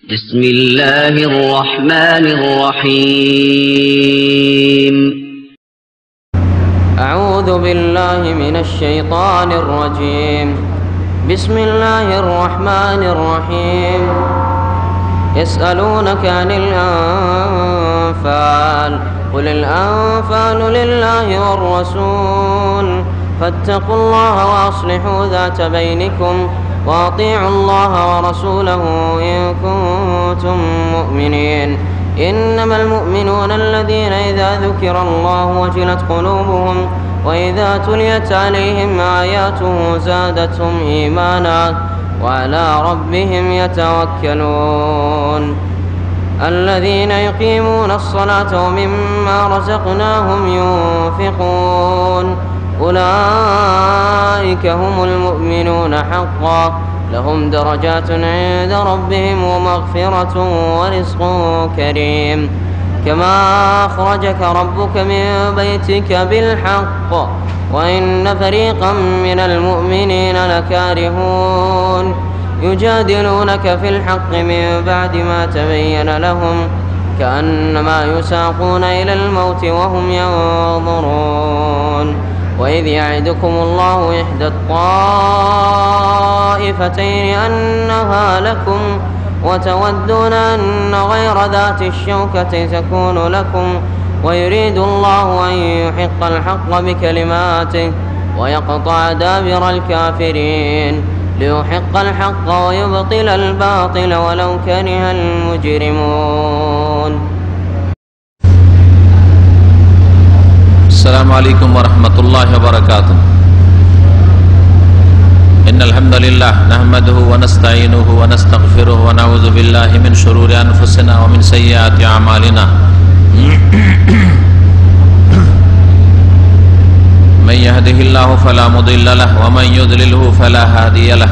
بسم الله الرحمن الرحيم أعوذ بالله من الشيطان الرجيم بسم الله الرحمن الرحيم يسألونك عن الأنفال قل الأنفال لله والرسول فاتقوا الله وأصلحوا ذات بينكم وأطيعوا الله ورسوله إن كنتم مؤمنين إنما المؤمنون الذين إذا ذكر الله وجلت قلوبهم وإذا تليت عليهم آياته زادتهم إيمانا وعلى ربهم يتوكلون الذين يقيمون الصلاة ومما رزقناهم ينفقون أولئك هم المؤمنون حقا لهم درجات عند ربهم ومغفرة ورزق كريم كما أخرجك ربك من بيتك بالحق وإن فريقا من المؤمنين لكارهون يجادلونك في الحق من بعد ما تبين لهم كأنما يساقون إلى الموت وهم ينظرون وإذ يعدكم الله إحدى الطائفتين أنها لكم وتودون أن غير ذات الشوكة تكون لكم ويريد الله أن يحق الحق بكلماته ويقطع دابر الكافرين ليحق الحق ويبطل الباطل ولو كره المجرمون. السلام عليكم ورحمة الله وبركاته. إن الحمد لله نحمده ونستعينه ونستغفره ونعوذ بالله من شرور أنفسنا ومن سيئات أعمالنا من يهده الله فلا مضل له ومن يضلله فلا هادي له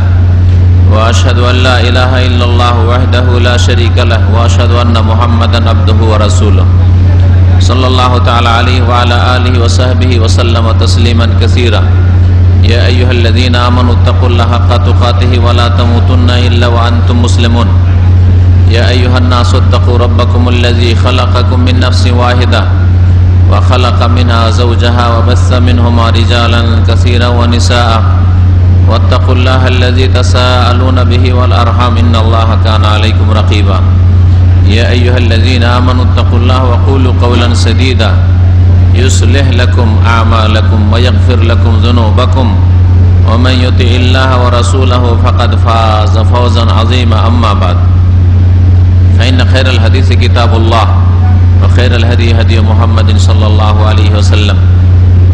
وأشهد أن لا إله إلا الله وحده لا شريك له وأشهد أن محمدا عبده ورسوله صلى الله تعالى عليه وعلى آله وصحبه وسلم تسليما كثيرا. يا أيها الذين آمنوا اتقوا الله حق تقاته ولا تموتن إلا وأنتم مسلمون. يا أيها الناس اتقوا ربكم الذي خلقكم من نفس واحدة وخلق منها زوجها وبث منهما رجالا كثيرا ونساء واتقوا الله الذي تساءلون به والأرحام إن الله كان عليكم رقيبا. يا أيها الذين آمنوا اتقوا الله وقولوا قولا سديدا يصلح لكم أعمالكم ويغفر لكم ذنوبكم ومن يطع الله ورسوله فقد فاز فوزا عظيما. أما بعد فإن خير الحديث كتاب الله وخير الهدي هدي محمد صلى الله عليه وسلم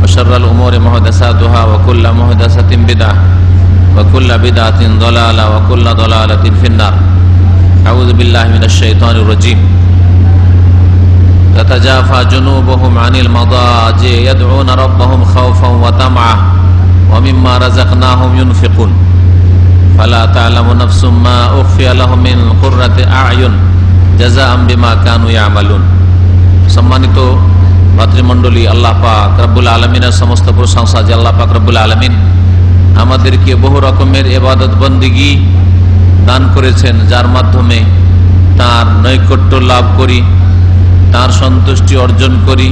وشر الأمور محدثاتها وكل محدثة بدعة وكل بدعة ضلالة وكل ضلالة في النار. أعوذ بالله من الشيطان الرجيم. تتجافى جنوبهم عن المضاجع يدعون ربهم خوفا وطمعا ومما رزقناهم ينفقون فلا تعلم نفس ما أخفي لهم من قرة أعين جزاء بما كانوا يعملون. সম্মানিত ভাতৃমণ্ডলী, আল্লাহ পাক রব্বুল আলামিনের সমস্ত প্রশংসা যে আল্লাহ পাক রব্বুল আলামিন আমাদেরকে বহু রকমের ইবাদত বন্দেগী দান করেছেন, যার মাধ্যমে তার নৈকট্য লাভ করি, তার সন্তুষ্টি অর্জন করি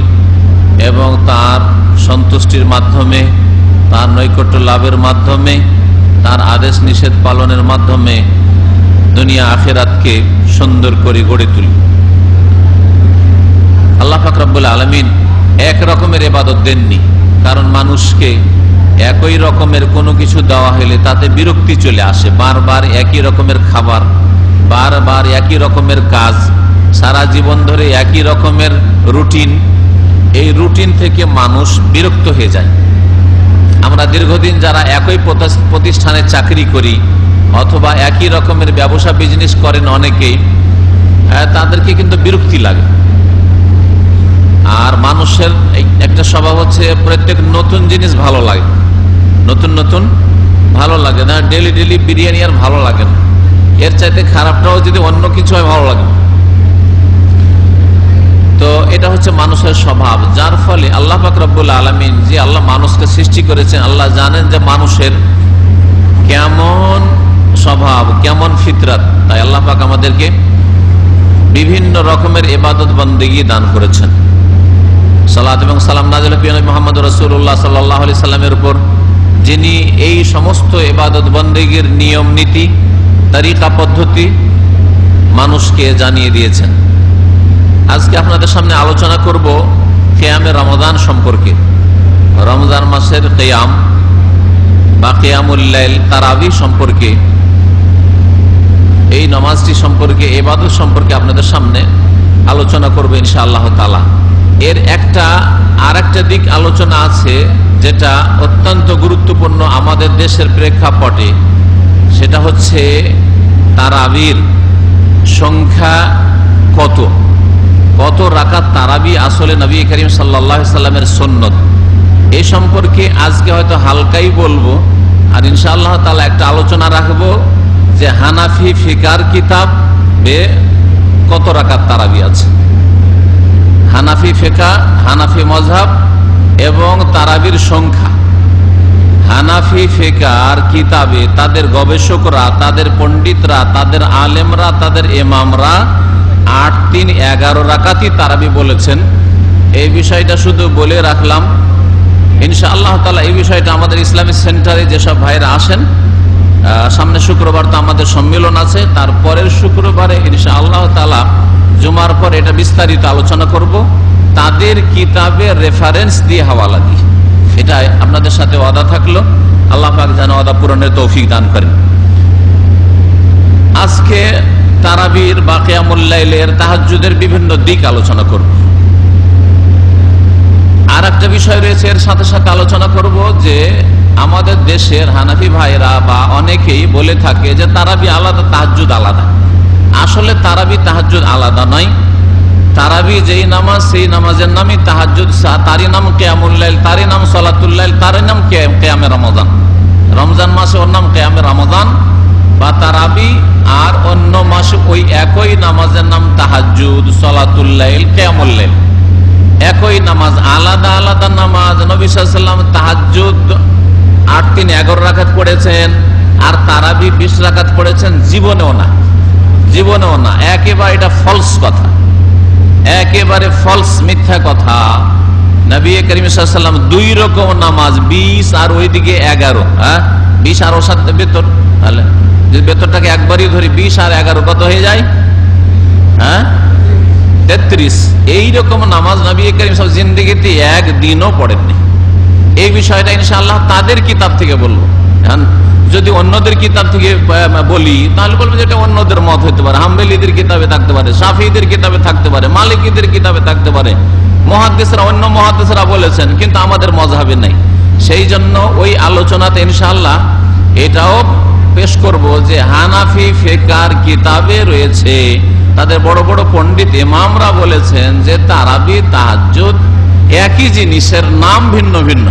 এবং তার সন্তুষ্টির মাধ্যমে, তার নৈকট্য লাভের মাধ্যমে, তার আদেশ নিষেধ পালনের মাধ্যমে দুনিয়া আখিরাতকে সুন্দর করে গড়ে তুলি। আল্লাহ পাক রব্বুল আলামিন এক রকমের ইবাদত দেননি, কারণ মানুষকে একই রকমের কোনো কিছু দেওয়া হলে তাতে বিরক্তি চলে আসে। বারবার একই রকমের খাবার, বারবার একই রকমের কাজ, সারা জীবন ধরে একই রকমের রুটিন, এই রুটিন থেকে মানুষ বিরক্ত হয়ে যায়। আমরা দীর্ঘদিন যারা একই প্রতিষ্ঠানে চাকরি করি অথবা একই রকমের ব্যবসা বিজনেস করেন অনেকেই, তাদেরকে কিন্তু বিরক্তি লাগে। আর মানুষের একটা স্বভাব হচ্ছে প্রত্যেক নতুন জিনিস ভালো লাগে, নতুন নতুন ভালো লাগে না। ডেলি ডেলি বিরিয়ানি আর ভালো লাগে না, এর চাইতে খারাপটাও যদি অন্য কিছু হয় ভালো লাগে। তো এটা হচ্ছে মানুষের স্বভাব, যার ফলে আল্লাহ পাক রব্বুল আলামিন যে আল্লাহ মানুষকে সৃষ্টি করেছেন, আল্লাহ জানেন যে মানুষের কেমন স্বভাব, কেমন ফিতরাত। তাই আল্লাহ পাক আমাদেরকে বিভিন্ন রকমের ইবাদত বন্দেগী দান করেছেন। সালাত এবং সালাম নাযিল প্রিয় নবী মুহাম্মদ রাসূলুল্লাহ সাল্লাল্লাহু আলাইহি সাল্লামের উপর, যিনি এই সমস্ত ইবাদত বন্দেগীর নিয়ম নীতি, তরিকা পদ্ধতি মানুষকে জানিয়ে দিয়েছেন। আজকে আপনাদের সামনে আলোচনা করব কিয়ামে রমাদান সম্পর্কে। রমজান মাসের কিয়াম বা কিয়ামুল লাইল, তারাবি সম্পর্কে, এই নামাজটি সম্পর্কে, ইবাদত সম্পর্কে আপনাদের সামনে আলোচনা করব ইনশাআল্লাহ তাআলা। এর আর একটা দিক আলোচনা আছে যেটা অত্যন্ত গুরুত্বপূর্ণ আমাদের দেশের প্রেক্ষাপটে, সেটা হচ্ছে তারাবির সংখ্যা কত, কত রাকাত তারাবি আসলে নবী করিম সাল্লাল্লাহু আলাইহি সাল্লামের সুন্নত। এই সম্পর্কে আজকে হয়তো হালকাই বলবো, আর ইনশাআল্লাহ তাআলা একটা আলোচনা রাখবো যে হানাফি ফিকার কিতাবে কত রাকাত তারাবি আছে। হানাফি ফিকা, হানাফি মযহাব এবং তারাবির সংখ্যা। হানাফি ফিকার কিতাবে তাদের গবেষকরা, তাদের পণ্ডিতরা, তাদের আলেমরা, তাদের ইমামরা 8-3-11 রাকাতই তারাবি বলেছেন। এই বিষয়টা শুধু বলে রাখলাম। ইনশাআল্লাহ তাআলা এই বিষয়টা আমাদের ইসলামিক সেন্টারে যেসব ভাইরা আসেন, সামনে শুক্রবার তো আমাদের সম্মেলন আছে, তারপরের শুক্রবারে ইনশাআল্লাহ তাআলা জুমার পর এটা বিস্তারিত আলোচনা করব, তাদের কিতাবের রেফারেন্স দিয়ে, হাওয়ালা দিয়ে। এটা আপনাদের সাথে ওয়াদা থাকলো, আল্লাহ পাক যেন ওয়াদা পূরণের তৌফিক দান করেন। আজকে তারাবির বা কিয়ামুল লাইলের, তাহাজ্জুদের বিভিন্ন দিক আলোচনা করব। আর একটা বিষয় রয়েছে, এর সাথে সাথে আলোচনা করব যে আমাদের দেশের হানাফি ভাইরা বা অনেকেই বলে থাকে যে তারাবি আলাদা, তাহাজ্জুদ আলাদা। আসলে তারাবি তাহাজ্জুদ আলাদা নয়। তারাবি যেই নামাজ, সেই নামাজের নামই তাহাজ্জুদ, তারই নাম কিয়ামুল লাইল, তারই নাম সালাতুল লাইল, তারই নাম কিয়ামে রমাদান। রমজান মাসে ওর নাম কিয়ামে রমাদান বা তারাবি, আর অন্য মাসে ওই একই নামাজের নাম তাহাজ্জুদ, সালাতুল লাইল, কিয়ামুল লাইল। একই নামাজ, আলাদা আলাদা নামাজ। নবী সাল্লাল্লাহু আলাইহি ওয়াসাল্লাম তাহাজ্জুদ 8-3-11 রাকাত পড়েছেন, আর তারাবি 20 রাকাত পড়েছেন। জীবনেও না, জীবনেও না। একেবারে এটা ফলস কথা, একেবারে ফলস, মিথ্যা কথা। নবী করিম সাল্লাল্লাহু আলাইহি ওয়াসাল্লাম 2 রকম নামাজ, 20 আর ওইদিকে 11। 20 আর ওর সাথে বেতর, তাহলে যদি বেতরটাকে একবারই ধরি, 20 আর 11 কত হয়ে যায়? 33। এইরকম নামাজ নবী করিম সাল্লাল্লাহু আলাইহি ওয়াসাল্লাম জিন্দেগিতে একদিনও পড়েননি। এই বিষয়টা ইনশাআল্লাহ তাদের কিতাব থেকে বলবো। যদি অন্যদের কিতাব থেকে বলি তাহলে বলবো যে এটা অন্যদের মত হতে পারে, হাম্বলীদের কিতাবে থাকতে পারে, শাফিঈদের কিতাবে থাকতে পারে, মালিকীদের কিতাবে থাকতে পারে, মুহাদ্দিসরা, অন্য মুহাদ্দিসরা বলেছেন, কিন্তু আমাদের মযহাবে নাই। সেই জন্য ওই আলোচনাতে ইনশাআল্লাহ এটাও পেশ করব যে হানাফি ফিকার কিতাবে রয়েছে, তাদের বড় বড় পণ্ডিত ইমামরা বলেছেন যে তারাবি তাহাজ্জুদ একই জিনিসের, নাম ভিন্ন ভিন্ন,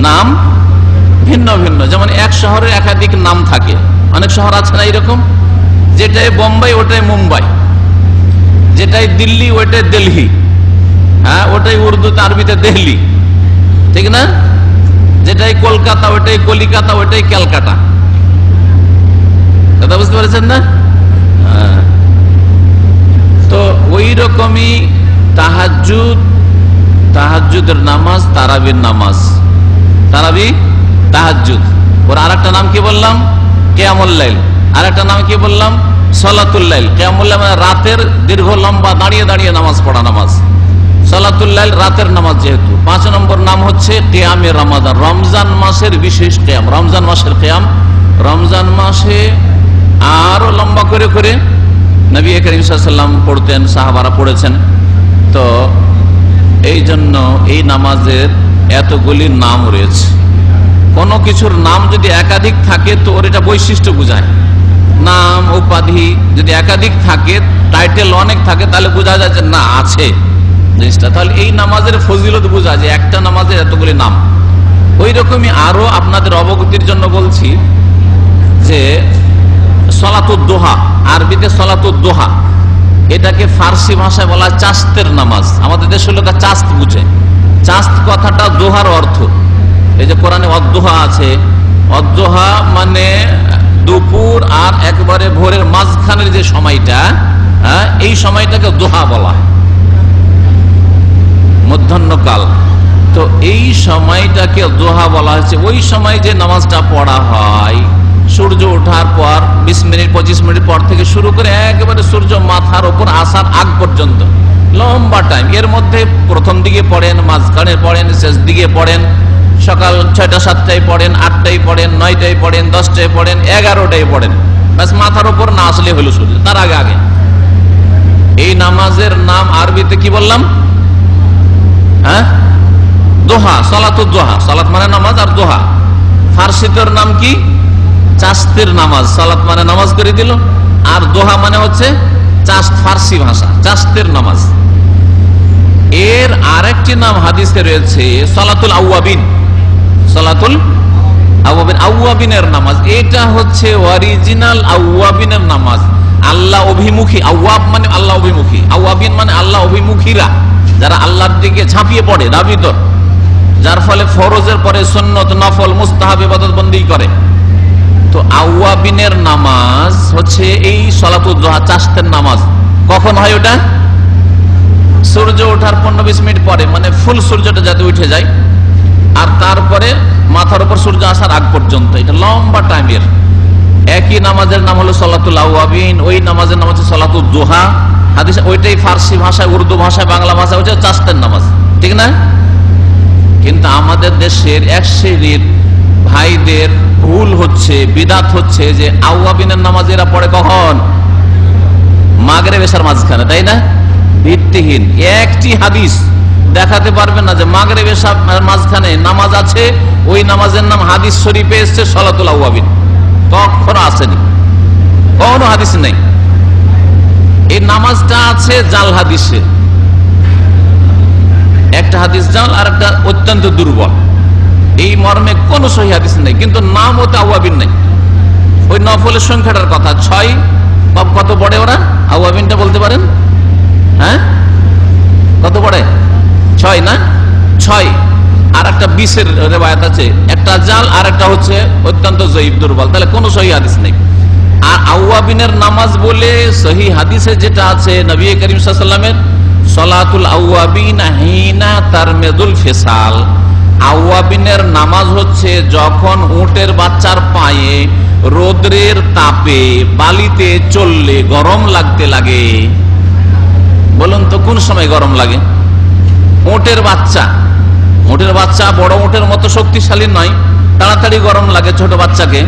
নাম ভিন্ন ভিন্ন। যেমন এক শহরের একাধিক নাম থাকে, অনেক শহর আছে না এরকম, যেটাই বোম্বাই ওটাই মুম্বাই, যেটাই দিল্লি ওইটাই দিল্লি, ওটাই উর্দুতে আরবিতে দিল্লি, ঠিক না? যেটাই কলকাতা ওইটাই কলিকাতা, ওইটাই ক্যালকাটা। কথা বুঝতে পারছেন না? তো ওই রকমই তাহাজ্জুদ, তাহাজ্জুদের নামাজ, তারাবির নামাজ, তারাবি তাহাজ্জুদ। ওর আরেকটা নাম কি বললাম? কিয়ামুল লাইল। আরেকটা নাম কি বললাম? সালাতুল লাইল। কিয়ামুল লাইল মানে রাতের দীর্ঘ লম্বা দাঁড়িয়ে দাঁড়িয়ে নামাজ পড়া নামাজ। সালাতুল লাইল রাতের নামাজ যেহেতু। 5 নম্বর নাম হচ্ছে কিয়ামে রমাদান, রমজান মাসের বিশেষ কিয়াম, রমজান মাসের কিয়াম। রমজান মাসে আরো লম্বা করে করে নবী করিম সাল্লাল্লাহু আলাইহি ওয়াসাল্লাম পড়তেন, সাহাবারা পড়েছেন। তো এই জন্য এই নামাজের এতগুলি নাম রয়েছে। কোনো কিছুর নাম যদি একাধিক থাকে তো ওর এটা বৈশিষ্ট্য বোঝায়। নাম উপাধি যদি একাধিক থাকে, টাইটেল অনেক থাকে, তাহলে বোঝা যায় যে না আছে জিনিসটা। তাহলে এই নামাজের ফজিলত বোঝা যায়, একটা নামাজের এতগুলি নাম। ওই রকমই আরো আপনাদের অবগতির জন্য বলছি যে সলাতুদ দোহা, আরবিতে সলাতুদ দোহা, এটাকে ফার্সি ভাষায় বলা চাস্তের নামাজ। আমাদের দেশের লোক চাস্ত বুঝে। চাস্ত কথাটা দোহার অর্থ। এই যে কোরআনে অদ্দোহা আছে, অদ্দোহা মানে দুপুর আর একবারে ভোরের মাঝখানের যে সময়টা, এই সময়টাকে দোহা বলা হয়, মধ্যাহ্নকাল। তো এই সময়টাকে দোহা বলা হয়েছে। ওই সময় যে নামাজটা পড়া হয় সূর্য ওঠার পর 20 মিনিট 25 মিনিট পর থেকে শুরু করে একেবারে সূর্য মাথার উপর আসার আগ পর্যন্ত লম্বা টাইম। এর মধ্যে প্রথম দিকে পড়েন, মাঝখানে পড়েন, শেষ দিকে পড়েন, সকাল 6টা 7টায় পড়েন, 8টায় পড়েন, 9টায় পড়েন, 10টায় পড়েন, 11টায় পড়েন, ব্যাস মাথার উপর না আসলে হলো সূর্য, তার আগে আগে। এই নামাজের নাম আরবিতে কি বললাম? দোহা, সালাতুদ দোহা। সালাত মানে নামাজ, আর দোহা ফার্সিতের নাম কি? চাস্তের নামাজ। সালাত মানে নামাজ করে দিল, আর দোহা মানে হচ্ছে চাস্ত, ফার্সি ভাষা, চাস্তের নামাজ। এর আরেকটি নাম হাদিসে রয়েছে সালাতুল আউয়াবিন। সালাতুল আউয়াবিন, আউয়াবিনের নামাজ। এটা হচ্ছে অরিজিনাল আউয়াবিনের নামাজ, আল্লাহ অভিমুখী। আউয়াব মানে আল্লাহ অভিমুখী, আউয়াবিন মানে আল্লাহ অভিমুখীরা, যারা আল্লাহর দিকে ঝাঁপিয়ে পড়ে, দাবিত, যার ফলে ফরজের পরে সুন্নত, নফল, মুস্তাহাব ইবাদত বন্দেগী করে। তো আউয়াবিনের নামাজ হচ্ছে এই সালাতুদ দোহা, চাস্তের নামাজ। কখন হয় ওটা? সূর্য ওঠার 15-20 মিনিট পরে, মানে ফুল সূর্যটা যাতে উঠে যায়, আর তারপরে মাথার উপর সূর্য আসার আগ পর্যন্ত। এটা লম্বা টাইমের। একই নামাজের নাম হলো সালাতুল আউয়াবিন, ওই নামাজের নাম হচ্ছে সালাতুদ দোহা। হাদিস ওইটাই ফার্সি ভাষায়, উর্দু ভাষায়, বাংলা ভাষায় হচ্ছে চাস্তের নামাজ, ঠিক না? কিন্তু আমাদের দেশের এক শ্রেণীর ভাইদের ভুল হচ্ছে, বিদাত হচ্ছে যে আউয়াবিনের নামাজ এরা পড়ে কখন? মাগরিব এশার মাঝখানে, তাই না? ভিত্তিহীন। একটি হাদিস দেখাতে পারবেন না যে মাগরিব এশার মাঝখানে নামাজ আছে, ওই নামাজের নাম হাদিস শরীফে এসেছে সালাতুল আউয়াবিন। কখনো আসেনি, কখনো হাদিস নেই। এই নামাজটা আছে জাল হাদিসে, একটা হাদিস জাল আর একটা অত্যন্ত দুর্বল, এই মর্মে কোন সহিহ হাদিস নেই, কিন্তু নাম ওতে আউয়াবিন নেই। ওই নফলের সংখ্যাটার কথা 6। কত পড়ে ওরা? আউয়াবিনটা বলতে পারেন? কত পড়ে? 6 না? 6। আর একটা 20-এর রেওয়ায়াত আছে, একটা জাল আর একটা হচ্ছে অত্যন্ত জয়ীফ, দুর্বল। তাহলে কোন সহিহ হাদিস নেই। আর আউয়াবিনের নামাজ বলে সহিহ হাদিসে যেটা আছে নবী করিম সাল্লাল্লাহু আলাইহি ওয়াসাল্লামের, সালাতুল আউয়াবিন হিনা তারমিদুল ফিসাল। আউয়াবিনের নামাজ হচ্ছে যখন উটের বাচ্চার পায়ে রোদ্রের তাপে বালিতে চললে গরম লাগতে লাগে। বলুন তো কোন সময় গরম লাগে? উটের বাচ্চা, উটের বাচ্চা বড় উটের মতো শক্তিশালী নয়, তাড়াতাড়ি গরম লাগে ছোট বাচ্চাকে।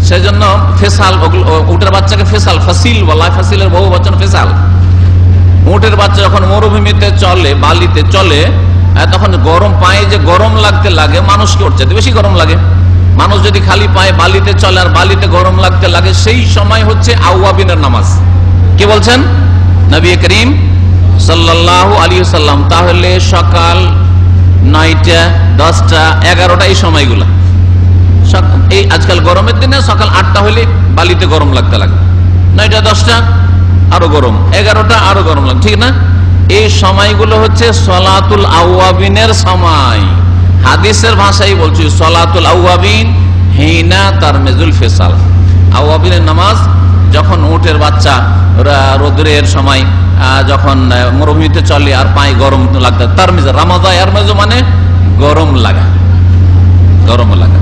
সেজন্য ফেসাল, উটের বাচ্চাকে ফেসাল, ফাসিল বলা হয়, ফাসিলের বহু বচন ফেসাল। উটের বাচ্চা যখন মরুভূমিতে চলে, বালিতে চলে, তখন গরম পায়ে যে গরম লাগতে লাগে, মানুষকে ওর চাইতে বেশি গরম লাগে। মানুষ যদি খালি পায়ে বালিতে চলে আর বালিতে গরম লাগতে লাগে, সেই সময় হচ্ছে আউয়াবিনের নামাজ। কি বলছেন নবী করিম সাল্লাল্লাহু আলাইহি ওয়াসাল্লাম? তাহলে সকাল 9টা, 10টা, 11টা এই সময়গুলা, এই আজকাল গরমের দিনে সকাল 8টা হলে বালিতে গরম লাগতে লাগে, 9টা 10টা আরো গরম, 11টা আরো গরম লাগে, ঠিক না? এই সময়গুলো হচ্ছে সালাতুল আউয়াবিনের সময়। হাদিসের ভাষায় বলছি সালাতুল আউয়াবিন হিনা তারমিজুল ফিসাল। আউয়াবিনের নামাজ যখন উটের বাচ্চা রোদ্রের সময় যখন মরুভূমিতে চলে আর পায়ে গরম লাগতে, তারমিজ, রামাজা ইয়ারমাজু মানে গরম লাগা, গরম লাগা।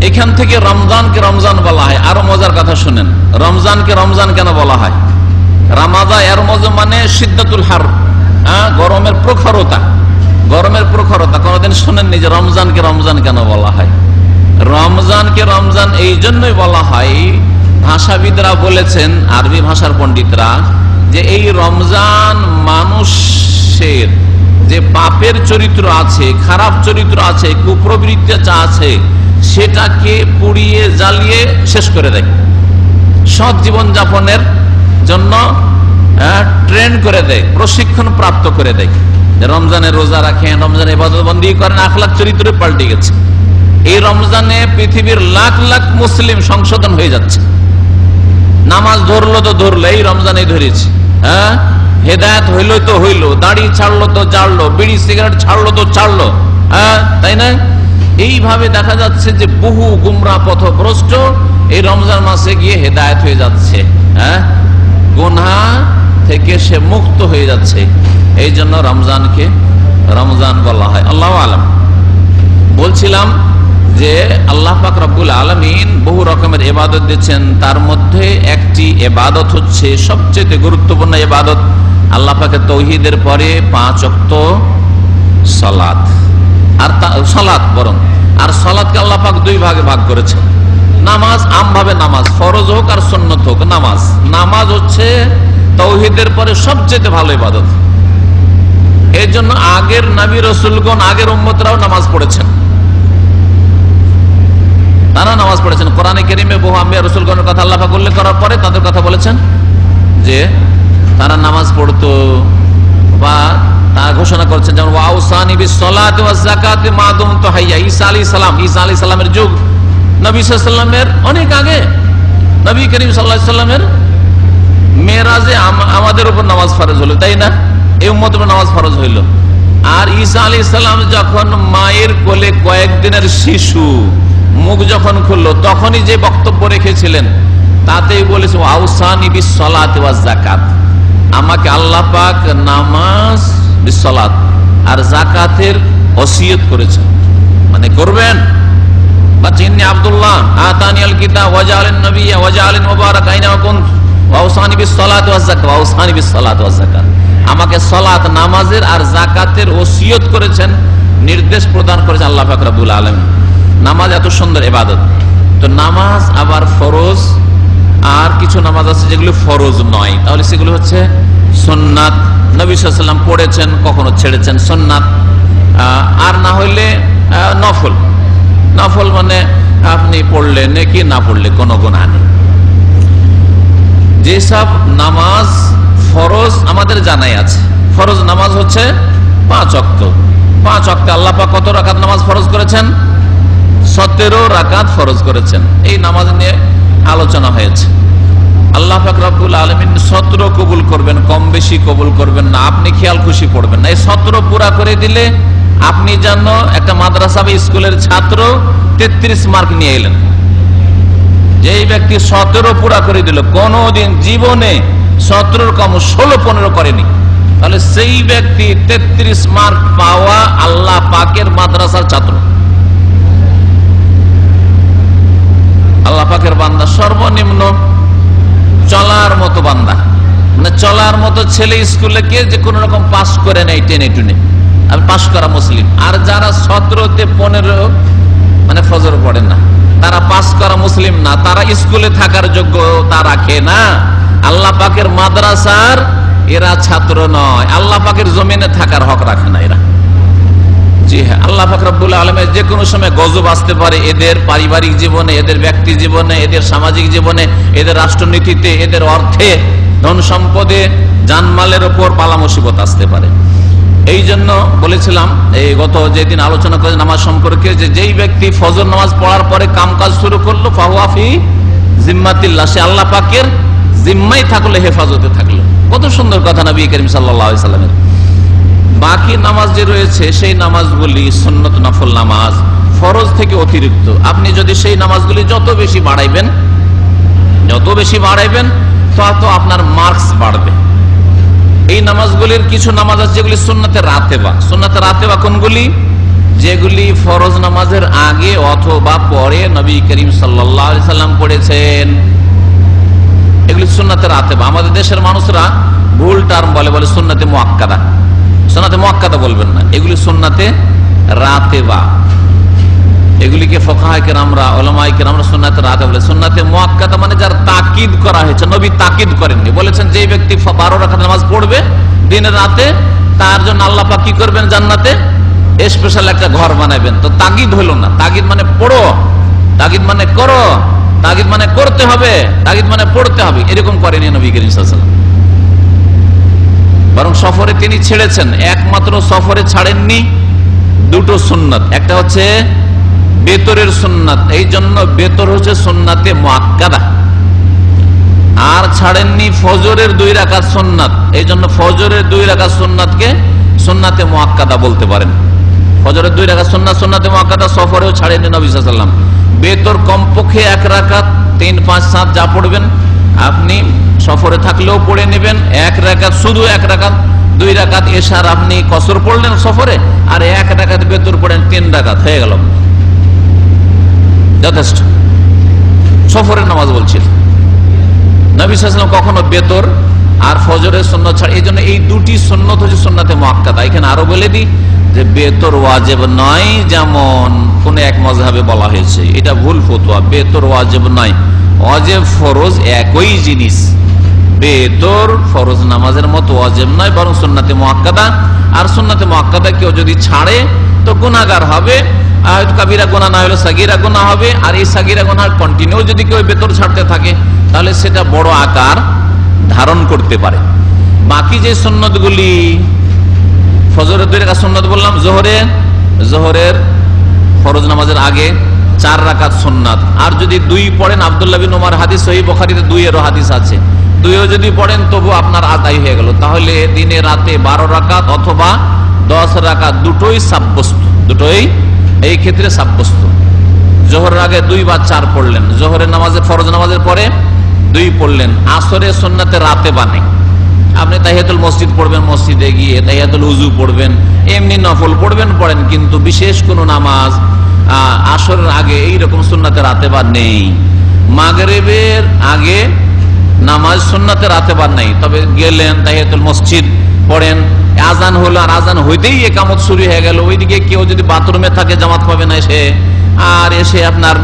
এখান থেকে রমজানকে রমজান বলা হয়। আরো মজার কথা শুনেন, রমজানকে রমজান কেন বলা হয়? রামাজা ইয়ারমাজু মানে শিদ্দাতুল হার, গরমের প্রখরতা, গরমের প্রখরতা। কোনদিন শুনেননি যে রমজানকে রমজান কেন বলা হয়? রমজানকে রমজান এই জন্যই বলা হয়, ভাষাবিদরা বলেছেন, আরবি ভাষার পণ্ডিতরা, যে এই রমজান মানুষের যে পাপের চরিত্র আছে, খারাপ চরিত্র আছে, কুপ্রবৃত্তি আছে, সেটাকে পুড়িয়ে জ্বালিয়ে শেষ করে দেয়, সৎ জীবন যাপনের জন্য ট্রেন করে দেয়, প্রশিক্ষণ প্রাপ্ত করে দেয়। রমজানে রোজা রাখেন, রমজানে ইবাদত বন্দেগী করেন, আখলাক চরিত্র পাল্টে গেছে। এই রমজানে পৃথিবীর লাখ লাখ মুসলিম সংশোধন হয়ে যাচ্ছে। নামাজ ধরলো তো ধরলো, এই রমজানে ধরেছে, হেদায়েত হইলো তো হইলো, দাড়ি ছাড়লো তো ছাড়লো, বিড়ি সিগারেট ছাড়লো তো ছাড়লো, তাই না? এইভাবে দেখা যাচ্ছে যে বহু গুমরাহ পথভ্রষ্ট এই রমজান মাসে গিয়ে হেদায়েত হয়ে যাচ্ছে, হ্যাঁ, গুনাহ থেকে সে মুক্ত হয়ে যাচ্ছে। এই জন্য রমজানকে রমজান বলা হয়। আল্লাহু আলাম। বলছিলাম যে আল্লাহ পাক রব্বুল আলামিন বহু রকমের ইবাদত দিচ্ছেন, তার মধ্যে একটি ইবাদত হচ্ছে সবচেয়ে গুরুত্বপূর্ণ ইবাদত আল্লাহ পাকের তৌহিদের পরে 5 ওয়াক্ত সালাত। আর সালাত বরং আর সালাতকে আল্লাহ পাক 2 ভাগে ভাগ করেছেন। নামাজ আমভাবে নামাজ, ফরজ হোক আর সুন্নত হোক, নামাজ হচ্ছে তৌহিদের পরে সবচেয়ে ভালো ইবাদত। এই জন্য আগের নবী রাসূলগণ, আগের উম্মতরাও নামাজ পড়েছেন, তারা নামাজ পড়েছেন। কোরআনে কারীমে বহু আম্বিয়া রাসূলগণের কথা আল্লাহ পাক উল্লেখ করার পরে তাদের কথা বলেছেন যে তারা নামাজ পড়তো, বা তারা ঘোষণা করছেন যেমন ওয়াউসানি বিসসালাতি ওয়াজ যাকাতি মা দুমতু হাইয়া। ঈসা আলাইহিস সালামের যুগ নবী সাল্লাল্লাহু আলাইহি সাল্লামের অনেক আগে। নবী করিম সাল্লাল্লাহু আলাইহি সাল্লামের মেরাজে আমাদের উপর নামাজ ফরজ হলো, তাই না? এই উম্মতের উপর নামাজ ফরজ হইল। আর ঈসা আলাইহিস সালাম যখন মায়ের কোলে কয়েকদিনের শিশু, মুখ যখন খুললো তখনই যে বক্তব্য রেখেছিলেন তাতেই বলেছে ওয়াউসানি বিসসালাতি ওয়াজ যাকাত, আমাকে আল্লাহ পাক নামাজ, বিসসালাত আর যাকাতের ওসিয়ত করেছেন, মানে করবেন। বাচিন্নি আব্দুল্লাহ আতানিয়াল কিতাব ওয়া জাআলান নবিয়্যা ওয়া জাআলানি মুবারাকা আইনামা কুনতু ওয়াউসানি বিসসালাতি ওয়াজ যাকাত ওয়াউসানি বিসসালাতি ওয়াজ যাকাত, আমাকে সালাত, নামাজের আর যাকাতের ওসিয়ত করেছেন, নির্দেশ প্রদান করেছেন আল্লাহ পাক রব্বুল আলামিন। নামাজ এত সুন্দর ইবাদত। তো নামাজ আবার ফরজ, আর কিছু নামাজ আছে যেগুলো ফরজ নয়, তাহলে সেগুলো হচ্ছে সুন্নাত। নবী সাল্লাল্লাহু আলাইহি ওয়াসাল্লাম পড়েছেন, কখনো ছেড়েছেন, সুন্নাত। আর না হইলে নফল। নফল মানে আপনি পড়লে নেকি, না পড়লে কোনো গুনাহ নেই। যেসব নামাজ ফরজ আমাদের জানাই আছে, ফরজ নামাজ হচ্ছে 5 ওয়াক্ত। 5 ওয়াক্তে আল্লাহ পাক কত রাকাত নামাজ ফরজ করেছেন? 17 রাকাত ফরজ করেছেন। এই নামাজ নিয়ে আলোচনা হয়েছে। আল্লাহ পাক রব্বুল আলামিন 17 কবুল করবেন, কম বেশি কবুল করবেন না, আপনি খেয়াল খুশি পড়বেন না। এই 17 পুরা করে দিলে আপনি যেন একটা মাদ্রাসা বা স্কুলের ছাত্র 33 মার্ক নিয়ে এলেন। যেই ব্যক্তি 17 পুরা করে দিল, কোনদিন জীবনে 17 কম 16-15 করেনি, তাহলে সেই ব্যক্তি 33 মার্ক পাওয়া আল্লাহ পাকের মাদ্রাসার ছাত্র। আল্লাহ পাকের বান্দা সর্বনিম্ন চলার মতো বান্দা, মানে চলার মতো ছেলে স্কুলে কে যে কোন রকম পাস করে নেই, টেনে টুনে আর পাস করা মুসলিম। আর যারা 17তে 15 মানে ফজর পড়ে না, তারা পাস করা মুসলিম না, তারা স্কুলে থাকার যোগ্যতা রাখে না। আল্লাহ পাকের মাদ্রাসার এরা ছাত্র নয়, আল্লাহ পাকের জমিনে থাকার হক রাখে না এরা। জি হ্যাঁ, আল্লাহ পাক রব্বুল আলামিন যে কোনো সময় গজব আসতে পারে এদের পারিবারিক জীবনে, এদের ব্যক্তি জীবনে, এদের সামাজিক জীবনে, এদের রাষ্ট্রনীতিতে, এদের অর্থে, ধন সম্পদে, জানমালের উপর বালা মুসিবত আসতে পারে। এই জন্য বলেছিলাম এই গত যেদিন আলোচনা করে নামাজ সম্পর্কে, যে যেই ব্যক্তি ফজর নামাজ পড়ার পরে কামকাজ শুরু করলো ফাহুয়া ফি জিম্মাতিল্লাহ, সে আল্লাহ পাকের জিম্মাই থাকলো, হেফাজতে থাকলো। কত সুন্দর কথা নবী করিম সাল্লাল্লাহু আলাইহি সাল্লামের। বাকি নামাজ যে রয়েছে সেই নামাজগুলি সুন্নত, নফল নামাজ, ফরজ থেকে অতিরিক্ত। আপনি যদি সেই নামাজগুলি যত বেশি বাড়াইবেন তত আপনার মার্কস বাড়বে। এই নামাজগুলির কিছু নামাজ আছে যেগুলি সুন্নতে রাতেবা। সুন্নতে রাতেবা কোনগুলি? যেগুলি ফরজ নামাজের আগে অথবা পরে নবী করিম সাল্লাল্লাহু আলাইহি সাল্লাম পড়েছেন, এগুলি সুন্নতে রাতেবা। আমাদের দেশের মানুষরা ভুল টার্ম বলে সুন্নতে মুআক্কাদা। সুন্নতে মুআক্কাদা বলবেন না, এগুলি সুন্নতে রাতেবা। এগুলিকে ফুকাহায়ে কেরামরা, উলামায়ে কেরামরা সুন্নতে রাতেবা বলে। সুন্নতে মুআক্কাদা মানে যার তাকিদ করা হয়েছে, নবী তাকিদ করেননি। বলেছেন যে ব্যক্তি 12 রাকাত নামাজ পড়বে দিনের রাতে, তার জন্য আল্লাহ পাক কি করবেন? জান্নাতে স্পেশাল একটা ঘর বানাবেন। তো তাকিদ হলো না। তাকিদ মানে পড়ো, তাকিদ মানে করো, তাকিদ মানে করতে হবে, তাকিদ মানে পড়তে হবে, এরকম করেনি নবী করিম সাল্লাল্লাহু আলাইহি ওয়াসাল্লাম। বরং সফরে তিনি ছেড়েছেন। একমাত্র সফরে ছাড়েননি দুটো সুন্নাত, একটা হচ্ছে বেতরের সুন্নাত, এই জন্য বেতর হচ্ছে সুন্নাতে মুআক্কাদা। আর ছাড়েননি ফজরের 2 রাকাত সুন্নাত, এই জন্য ফজরের 2 রাকাত সুন্নাতকে সুন্নাতে মুআক্কাদা বলতে পারেন। ফজরের 2 রাকাত সুন্নাত, সুন্নাতে মুআক্কাদা সফরেও ছাড়েননি নবী সাল্লাল্লাহু আলাইহি ওয়াসাল্লাম। বেতর কমপক্ষে 1 রাকাত, 3, 5, 7 যা পড়বেন আপনি সফরে থাকলেও পড়ে নেবেন। 1 রাকাত, শুধু 1 রাকাত, 2 রাকাত এশার আপনি কসর পড়লেন সফরে, আর 1 রাকাত বেতর পড়েন, 3 রাকাত হয়ে গেল, যথেষ্ট। সফরের নামাজ বলছিল নবী সাল্লাল্লাহু আলাইহি ওয়াসাল্লাম, কখনো বেতর আর ফজরের সুন্নাত ছাড়া। এই জন্য এই দুটি সুন্নাত হচ্ছে সুন্নাতে মুআক্কাদা। এখানে আরো বলে দিই যে বেতর ওয়াজিব নয়, যেমন কোন এক মাযহাবে বলা হয়েছে, এটা ভুল ফতোয়া। বেতর ওয়াজিব নয়, ওয়াজিব ফরজ একই জিনিস। বেতর ফরজ নামাজের মতো ওয়াজিব নয়, বরং সুন্নাতে মুআক্কাদা। আর সুন্নাতে মুআক্কাদা কেউ যদি ছাড়ে তো গুনাহগার হবে, কাবিরা গুনাহ না হলে সাগীরা গুনাহ হবে। আর এই সাগীরা গুনাহ কন্টিনিউ যদি কেউ বেতর ছাড়তে থাকে তাহলে সেটা বড় আকার ধারণ করতে পারে। বাকি যে সুন্নতগুলি, ফজরের 2 রাকাত সুন্নাত বললাম, জোহরের ফরজ নামাজের আগে 4 রাকাত সুন্নাত। আর যদি 2 পড়েন, আব্দুল্লাহ বিন উমর হাদিস, সহিহ বুখারীতে 2 এরও হাদিস আছে, 2ও যদি পড়েন তবু আপনার আদায় হয়ে গেল। তাহলে দিনে রাতে 12 রাকাত অথবা 10 রাকাত দুটোই সাব্যস্ত, দুটোই এই ক্ষেত্রে সাব্যস্ত। জোহরের আগে 2 বা 4 পড়লেন, জোহরের নামাজে ফরজ নামাজের পরে 2 পড়লেন, আসরে সুন্নাতে রাতে বানে আপনি তাহিয়াতুল মসজিদ পড়বেন, মসজিদে গিয়ে তাহিয়াতুল উযু পড়বেন, এমনি নফল পড়েন, কিন্তু বিশেষ কোনো নামাজ আসরের আগে এইরকম সুন্নাতে রাতে বা নেই। মাগরিবের আগে নামাজ সুন্নাতে রাতে বা নেই, তবে গেলেন তাহিয়াতুল মসজিদ পড়েন, আজান হলো, আর আজান হইতেই ইকামত শুরু হয়ে গেল, ওইদিকে কেউ যদি বাথরুমে থাকে জামাত পাবে না এসে, আর এসে আপনার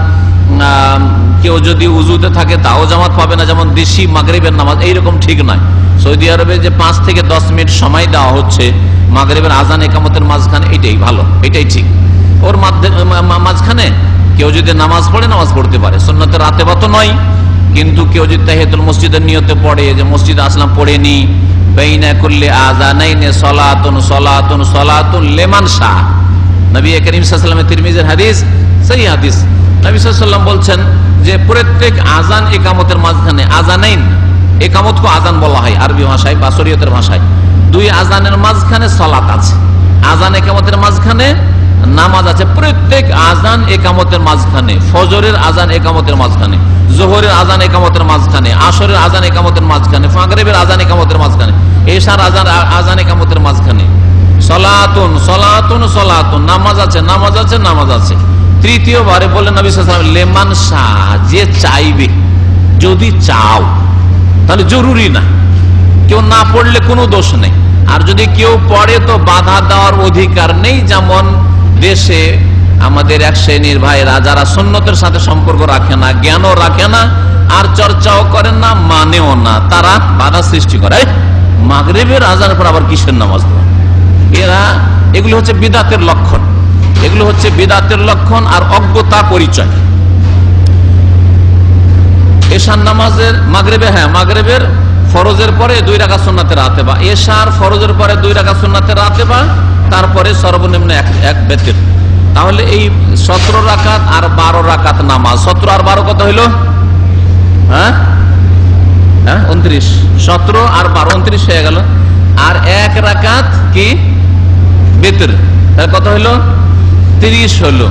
কেউ যদি উজুতে থাকে তাও জামাত পাবে না, যেমন দেশি মাগরিবের নামাজ এইরকম ঠিক নয়। সৌদি আরবে যে 5 থেকে 10 মিনিট সময় দেওয়া হচ্ছে মাগরিবের আজান ইকামতের মাঝখানে, এটাই ভালো, এটাই ঠিক। ওর মাঝখানে কেউ যদি নামাজ পড়ে, নামাজ পড়তে পারে, সুন্নাতে রাতে বা তো নয়, কিন্তু কেউ যদি তাহিয়াতুল মসজিদের নিয়তে পড়ে, যে মসজিদে আসলাম পড়েনি, বাইনা কুল্লি আযানাইনি সালাতুন সালাতুন সালাতুন লিমান শাহ, নবী করিম সাল্লাল্লাহু আলাইহি ওয়াসাল্লামের তিরমিজির হাদিস, সহিহ হাদিস, নবী সাল্লাল্লাহু আলাইহি ওয়াসাল্লাম বলছেন যে প্রত্যেক আজান ইকামতের মাঝখানে, আযানাইন ইকামতকে আজান বলা হয় আরবি ভাষায় বা শরীয়তের ভাষায়, 2 আজানের মাঝখানে সালাত আছে, আজান ইকামতের মাঝখানে নামাজ আছে। প্রত্যেক আজান ইকামতের মাঝখানে, ফজরের আজান ইকামতের মাঝখানে, যোহরের আজান ইকামতের মাঝখানে, আসরের আজান ইকামতের মাঝখানে, মাগরিবের আজান ইকামতের মাঝখানে, এশার আজান ইকামতের মাঝখানে সালাতুন সালাতুন সালাতুন, নামাজ আছে, নামাজ আছে, নামাজ আছে। তৃতীয়বারে বললেন নবী সাল্লাল্লাহু আলাইহি ওয়াসাল্লাম, লিমান শাহ, যে চাইবে, যদি চাও, তাহলে জরুরি না, কেউ না পড়লে কোনো দোষ নেই। আর যদি কেউ পড়ে তো বাধা দেওয়ার অধিকার নেই। যেমন দেশে আমাদের এক শ্রেণীর ভাইরা যারা সুন্নতের সাথে সম্পর্ক রাখে না, জ্ঞানও রাখে না, আর চর্চাও করেন না, মানেও না, তারা বাধা সৃষ্টি করে, মাগরিবের আজানের পর আবার কিসের নামাজ দেওয়া, এগুলো হচ্ছে বিদআতের লক্ষণ, এগুলো হচ্ছে বিদআতের লক্ষণ আর অজ্ঞতা পরিচয়। এশার নামাজের মাগরিবের ফরজের পরে 2 রাকাত সুন্নাতে রাতে বা, এশার ফরজের পরে 2 রাকাত সুন্নাতে রাতে বা, তারপরে সর্বনিম্ন এক বেতের। তাহলে এই 17 রাকাত আর 12 রাকাত নামাজ, 17 আর 12 কত হইল? 29, 17 আর 12 29 হয়ে গেল। আর 1 রাকাত কি বেতের, তাহলে কত হইল? 30 হলো।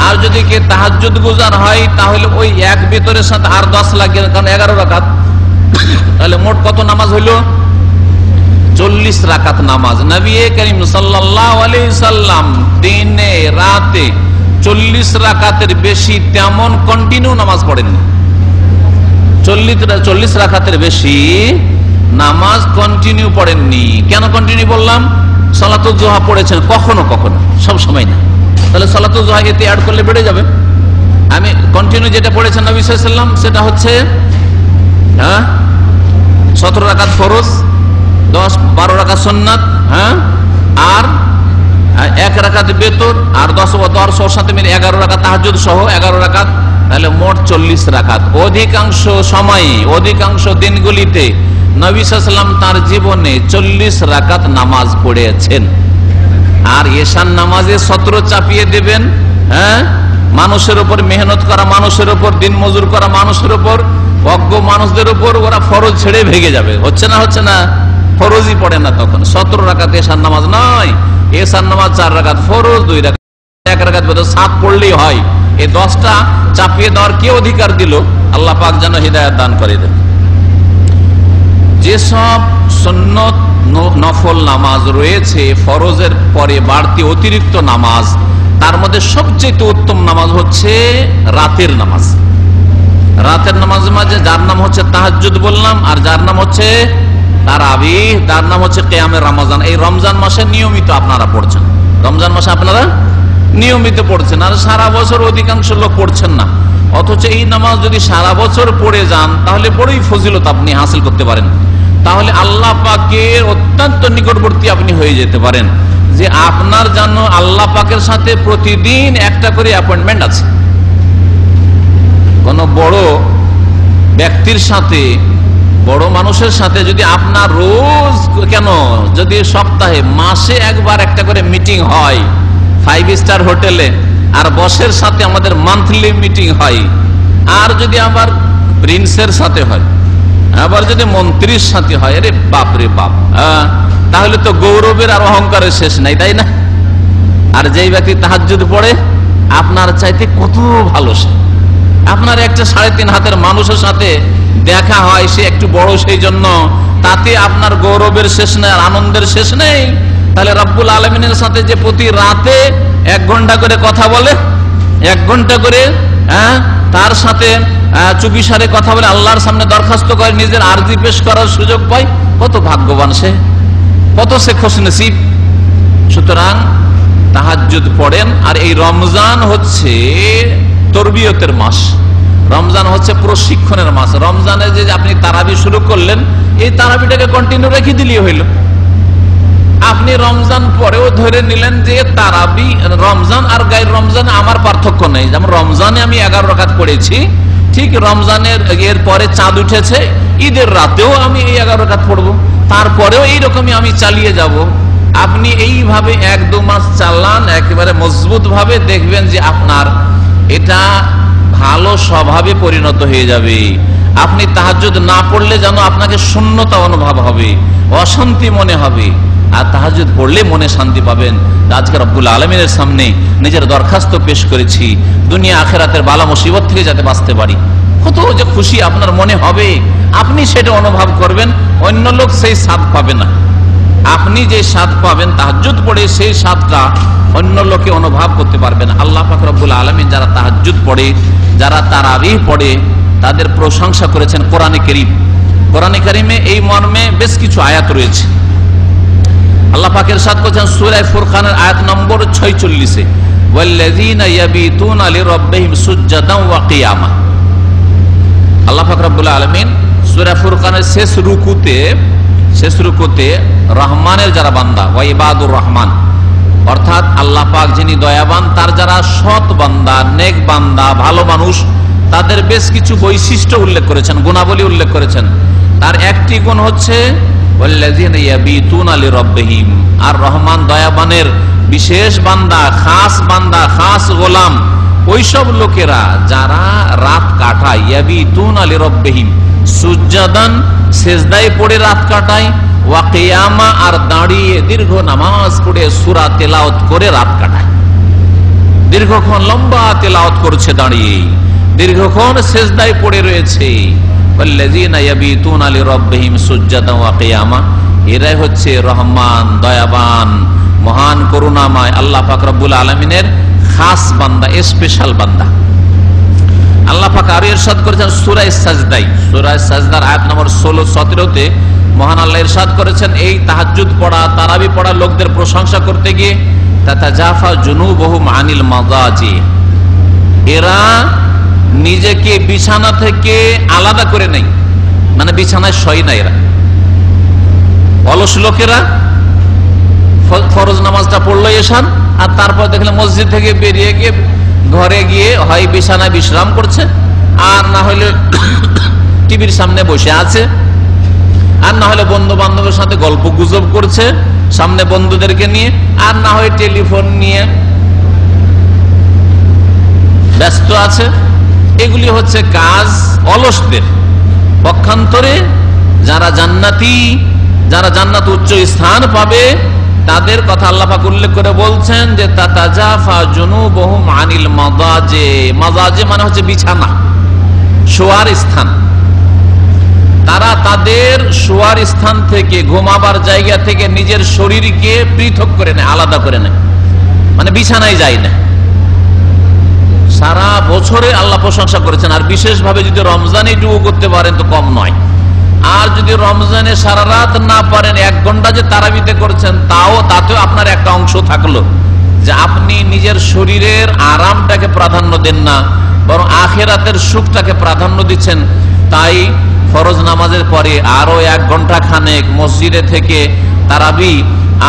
আর যদি কে তাহাজ্জুদ গুজার হয় তাহলে ওই 1 বেতরের সাথে আর 10 লাগে, কারণ 11 রাকাত, তাহলে মোট কত নামাজ হইল? 40 রাকাত নামাজ। নবী করিম সাল্লাল্লাহু আলাইহি সাল্লাম দিনে রাতে 40 রাকাতের বেশি তেমন কন্টিনিউ নামাজ পড়েননি। 40 রাকাতের বেশি নামাজ কন্টিনিউ পড়েননি। কেন কন্টিনিউ বললাম? সালাতুল জোহা পড়েছেন কখনো কখনো, সব সময় না। তাহলে সালাতুল জোহা এতে অ্যাড করলে বেড়ে যাবে। আমি কন্টিনিউ যেটা পড়েছেন নবী সাল্লাল্লাহু আলাইহি ওয়াসাল্লাম সেটা হচ্ছে 17 রাকাত ফরজ, 10-12 রাকাত সুন্নাত, আর 1 রাকাত বেতর, আর 10 সাথে মিলে 11 রাকাত তাহাজ্জুদ সহ 11 রাকাত, তাহলে মোট 40 রাকাত। অধিকাংশ সময়ে, অধিকাংশ দিনগুলিতে নবী সাল্লাল্লাহু আলাইহি ওয়াসাল্লাম তার জীবনে 40 রাকাত নামাজ পড়েছেন। আর এশার নামাজে 17 চাপিয়ে দেবেন, মানুষের উপর, মেহনত করা মানুষের উপর, দিন মজুর করা মানুষের উপর, অজ্ঞ মানুষদের উপর, ওরা ফরজ ছেড়ে ভেগে যাবে। হচ্ছে না, ফরজই পড়ে না তখন। 17 রাকাত এশার নামাজ নয়, এশার নামাজ 4 রাকাত, ফরজ 2 রাকাত, 1 রাকাত বোধ 7 পড়লেই হয়। এই 10টা চাপিয়ে দেওয়ার কে অধিকার দিল? আল্লাহ পাক যেন হিদায়াত দান করে দেন। যেসব সুন্নত নফল নামাজ রয়েছে, ফরজের পরে বাড়তি অতিরিক্ত নামাজ, তার মধ্যে সবচেয়ে উত্তম নামাজ হচ্ছে রাতের নামাজ। রাতের নামাজ মাঝে যার নাম হচ্ছে তাহাজ্জুদ বললাম, আর যার নাম হচ্ছে তারাবিহ, তার নাম হচ্ছে কিয়ামে রমজান। এই রমজান মাসে নিয়মিত আপনারা পড়ছেন, রমজান মাসে আপনারা নিয়মিত পড়ছেন, আর সারা বছর অধিকাংশ লোক পড়ছেন না। অথচ এই নামাজ যদি সারা বছর পড়ে যান তাহলে বড়ই ফজিলত আপনি হাসিল করতে পারেন। তাহলে আল্লাহ পাকের অত্যন্ত নিকটবর্তী আপনি হয়ে যেতে পারেন, যে আপনার জন্য আল্লাহ পাকের সাথে প্রতিদিন একটা করে অ্যাপয়েন্টমেন্ট আছে। কোন বড় ব্যক্তির সাথে, বড় মানুষের সাথে যদি আপনার রোজ কেন, যদি সপ্তাহে, মাসে একবার একটা করে মিটিং হয় 5 স্টার হোটেলে, আর বসের সাথে আমাদের মান্থলি মিটিং হয়, আর যদি আবার প্রিন্সের সাথে হয়, আবার যদি মন্ত্রীর সাথে হয়, আরে বাপ রে বাপ, তাহলে তো গৌরবের আর অহংকারের শেষ নাই, তাই না? আর যেই ব্যক্তি তাহাজ্জুদ পড়ে আপনার চাইতে কত ভালো, সে আপনার একটা 3.5 হাতের মানুষের সাথে দেখা হয়, সে একটু বড়, সেই জন্য তাতে আপনার গৌরবের শেষ নেই আর আনন্দের শেষ নেই। তাহলে রব্বুল আলামিনের সাথে যে প্রতি রাতে 1 ঘন্টা করে কথা বলে, 1 ঘন্টা করে তার সাথে চুপিসারে কথা বলে, আল্লাহর সামনে দরখাস্ত করে, নিজের আরজি পেশ করার সুযোগ পায়, কত ভাগ্যবান সে, কত সে খুশনসিব। সুতরাং তাহাজ্জুদ পড়েন। আর এই রমজান হচ্ছে তরবিয়তের মাস, রমজান হচ্ছে প্রশিক্ষণের মাস। রমজানে যে আপনি তারাবি শুরু করলেন, এই তারাবিটাকে কন্টিনিউ রেখে দিলেই হইল। আপনি রমজান পরেও ধরে নিলেন যে তারাবি, রমজান আর গায়ের রমজান আমার পার্থক্য নেই। যেমন রমজানে আমি 11 রাকাত পড়েছি, ঠিক রমজানের এর পরে চাঁদ উঠেছে, ঈদের রাতেও আমি এই 11 রাকাত পড়বো, তারপরেও এইরকমই আমি চালিয়ে যাব। আপনি এইভাবে 1-2 মাস চালান একেবারে মজবুত ভাবে, দেখবেন যে আপনার এটা ভালো স্বভাবে পরিণত হয়ে যাবে। আপনি তাহাজ্জুদ না পড়লে যেন আপনাকে শূন্যতা অনুভব হবে, অশান্তি মনে হবে, আর তাহাজ্জুদ পড়লে মনে শান্তি পাবেন। আজকে রব্বুল আলামিনের সামনে নিজের দরখাস্ত পেশ করেছি, দুনিয়া আখিরাতের বালা মুসিবত থেকে যাতে বাঁচতে পারি। কত যে খুশি আপনার মনে হবে, আপনি সেটা অনুভব করবেন, অন্য লোক সেই স্বাদ পাবে না। আপনি যে স্বাদ পাবেন তাহাজ্জুদ পড়ে, সেই স্বাদটা অন্য লোকে অনুভব করতে পারবে না। আল্লাহ পাক রব্বুল আলামিন যারা তাহাজ্জুদ পড়ে, যারা তারাবিহ পড়ে, তাদের প্রশংসা করেছেন কোরআনে কারীম। কোরআনে কারীমে এই মর্মে বেশ কিছু আয়াত রয়েছে। আল্লাহ পাক ইরশাদ করেছেন সূরা ফুরকানের আয়াত নম্বর 46-এ, ওয়াল্লাযীনা ইয়াবিতুনা লিরাব্বিহিম সুজদান ওয়া কিয়ামা। আল্লাহ পাক রব্বুল আলামিন সূরা ফুরকানের শেষ রুকুতে রহমানের যারা বান্দা, ওয়া ইবাদুর রহমান, অর্থাৎ আল্লাহ পাক যিনি দয়াবান, তার যারা সৎ বান্দা, নেক বান্দা, ভালো মানুষ, তাদের বেশ কিছু বৈশিষ্ট্য উল্লেখ করেছেন, গুণাবলী উল্লেখ করেছেন। তার একটি গুণ হচ্ছে ওয়াল্লাযীনা ইয়াবিতুনা লিরাব্বিহিম। আর রহমান দয়াবানের বিশেষ বান্দা, খাস গোলাম, ওইসব লোকেরা যারা রাত কাটায়, ইয়াবিতুনা লিরাব্বিহিম, সুজদান সেজদায় পড়ে রাত কাটায়, ওয়া কিয়ামা আর দাঁড়িয়ে দীর্ঘ নামাজ পড়ে সূরা তেলাওয়াত করে রাত কাটায়। দীর্ঘক্ষণ লম্বা তেলাওয়াত করছে দাঁড়িয়ে, দীর্ঘক্ষণ সেজদায় পড়ে রয়েছে। ওয়াল্লাযীনা ইয়াবিতুনা লিরাব্বিহিম সুজদান ওয়া কিয়ামা, এরাই হচ্ছে রহমান, দয়াবান, মহান করুণাময় আল্লাহ পাক রব্বুল আলামিনের খাস বান্দা, স্পেশাল বান্দা। আল্লাহ পাক আরো ইরশাদ করেছেন সূরা সাজদার আয়াত নম্বর 16-17-তে মহান আল্লাহ ইরশাদ করেছেন, এই তাহাজ্জুদ পড়া, তারাবি পড়া লোকদের প্রশংসা করতে গিয়ে, তাতাজাফা জুনুবুহুম আনিল মাদাজি, এরা নিজেকে বিছানা থেকে আলাদা করে নেই, মানে বিছানায় শয় না। এরা অলস লোকেরা ফরজ নামাজটা পড়লো এশান, আর তারপর দেখলে মসজিদ থেকে বেরিয়ে গিয়ে ঘরে গিয়ে হয় বিছানায় বিশ্রাম করছে, আর না হলে টিভির সামনে বসে আছে, আর না হলে বন্ধু বান্ধবের সাথে গল্প গুজব করছে সামনে বন্ধুদেরকে নিয়ে, আর না হয় টেলিফোন নিয়ে ব্যস্ত আছে। এগুলি হচ্ছে কাজ অলসদের। পক্ষান্তরে যারা জান্নাত উচ্চ স্থান পাবে, তাদের কথা আল্লাহ পাক উল্লেখ করে বলছেন যে তাতাজাফা জুনুবুহুম আনিল মাদাজে। মাদাজে মানে হচ্ছে বিছানা, শোয়ার স্থান। তারা তাদের শোয়ার স্থান থেকে, ঘুমাবার জায়গা থেকে নিজের শরীরকে পৃথক করে নেয়, আলাদা করে নেয়, মানে বিছানায় যায় না। সারা বছরে আল্লাহ প্রশংসা করেছেন, আর বিশেষভাবে যদি রমজানে এটুকু করতে পারেন তো কম নয়। আর যদি রমজানে সারা রাত না পারেন, 1 ঘন্টা যে তারাবিতে করছেন তাতেও আপনার একটা অংশ থাকলো যে আপনি নিজের শরীরের আরামটাকে প্রাধান্য দেন না, বরং আখিরাতের সুখটাকে প্রাধান্য দিচ্ছেন। তাই ফরজ নামাজের পরে আরো 1 ঘন্টা খানেক মসজিদে থেকে তারাবি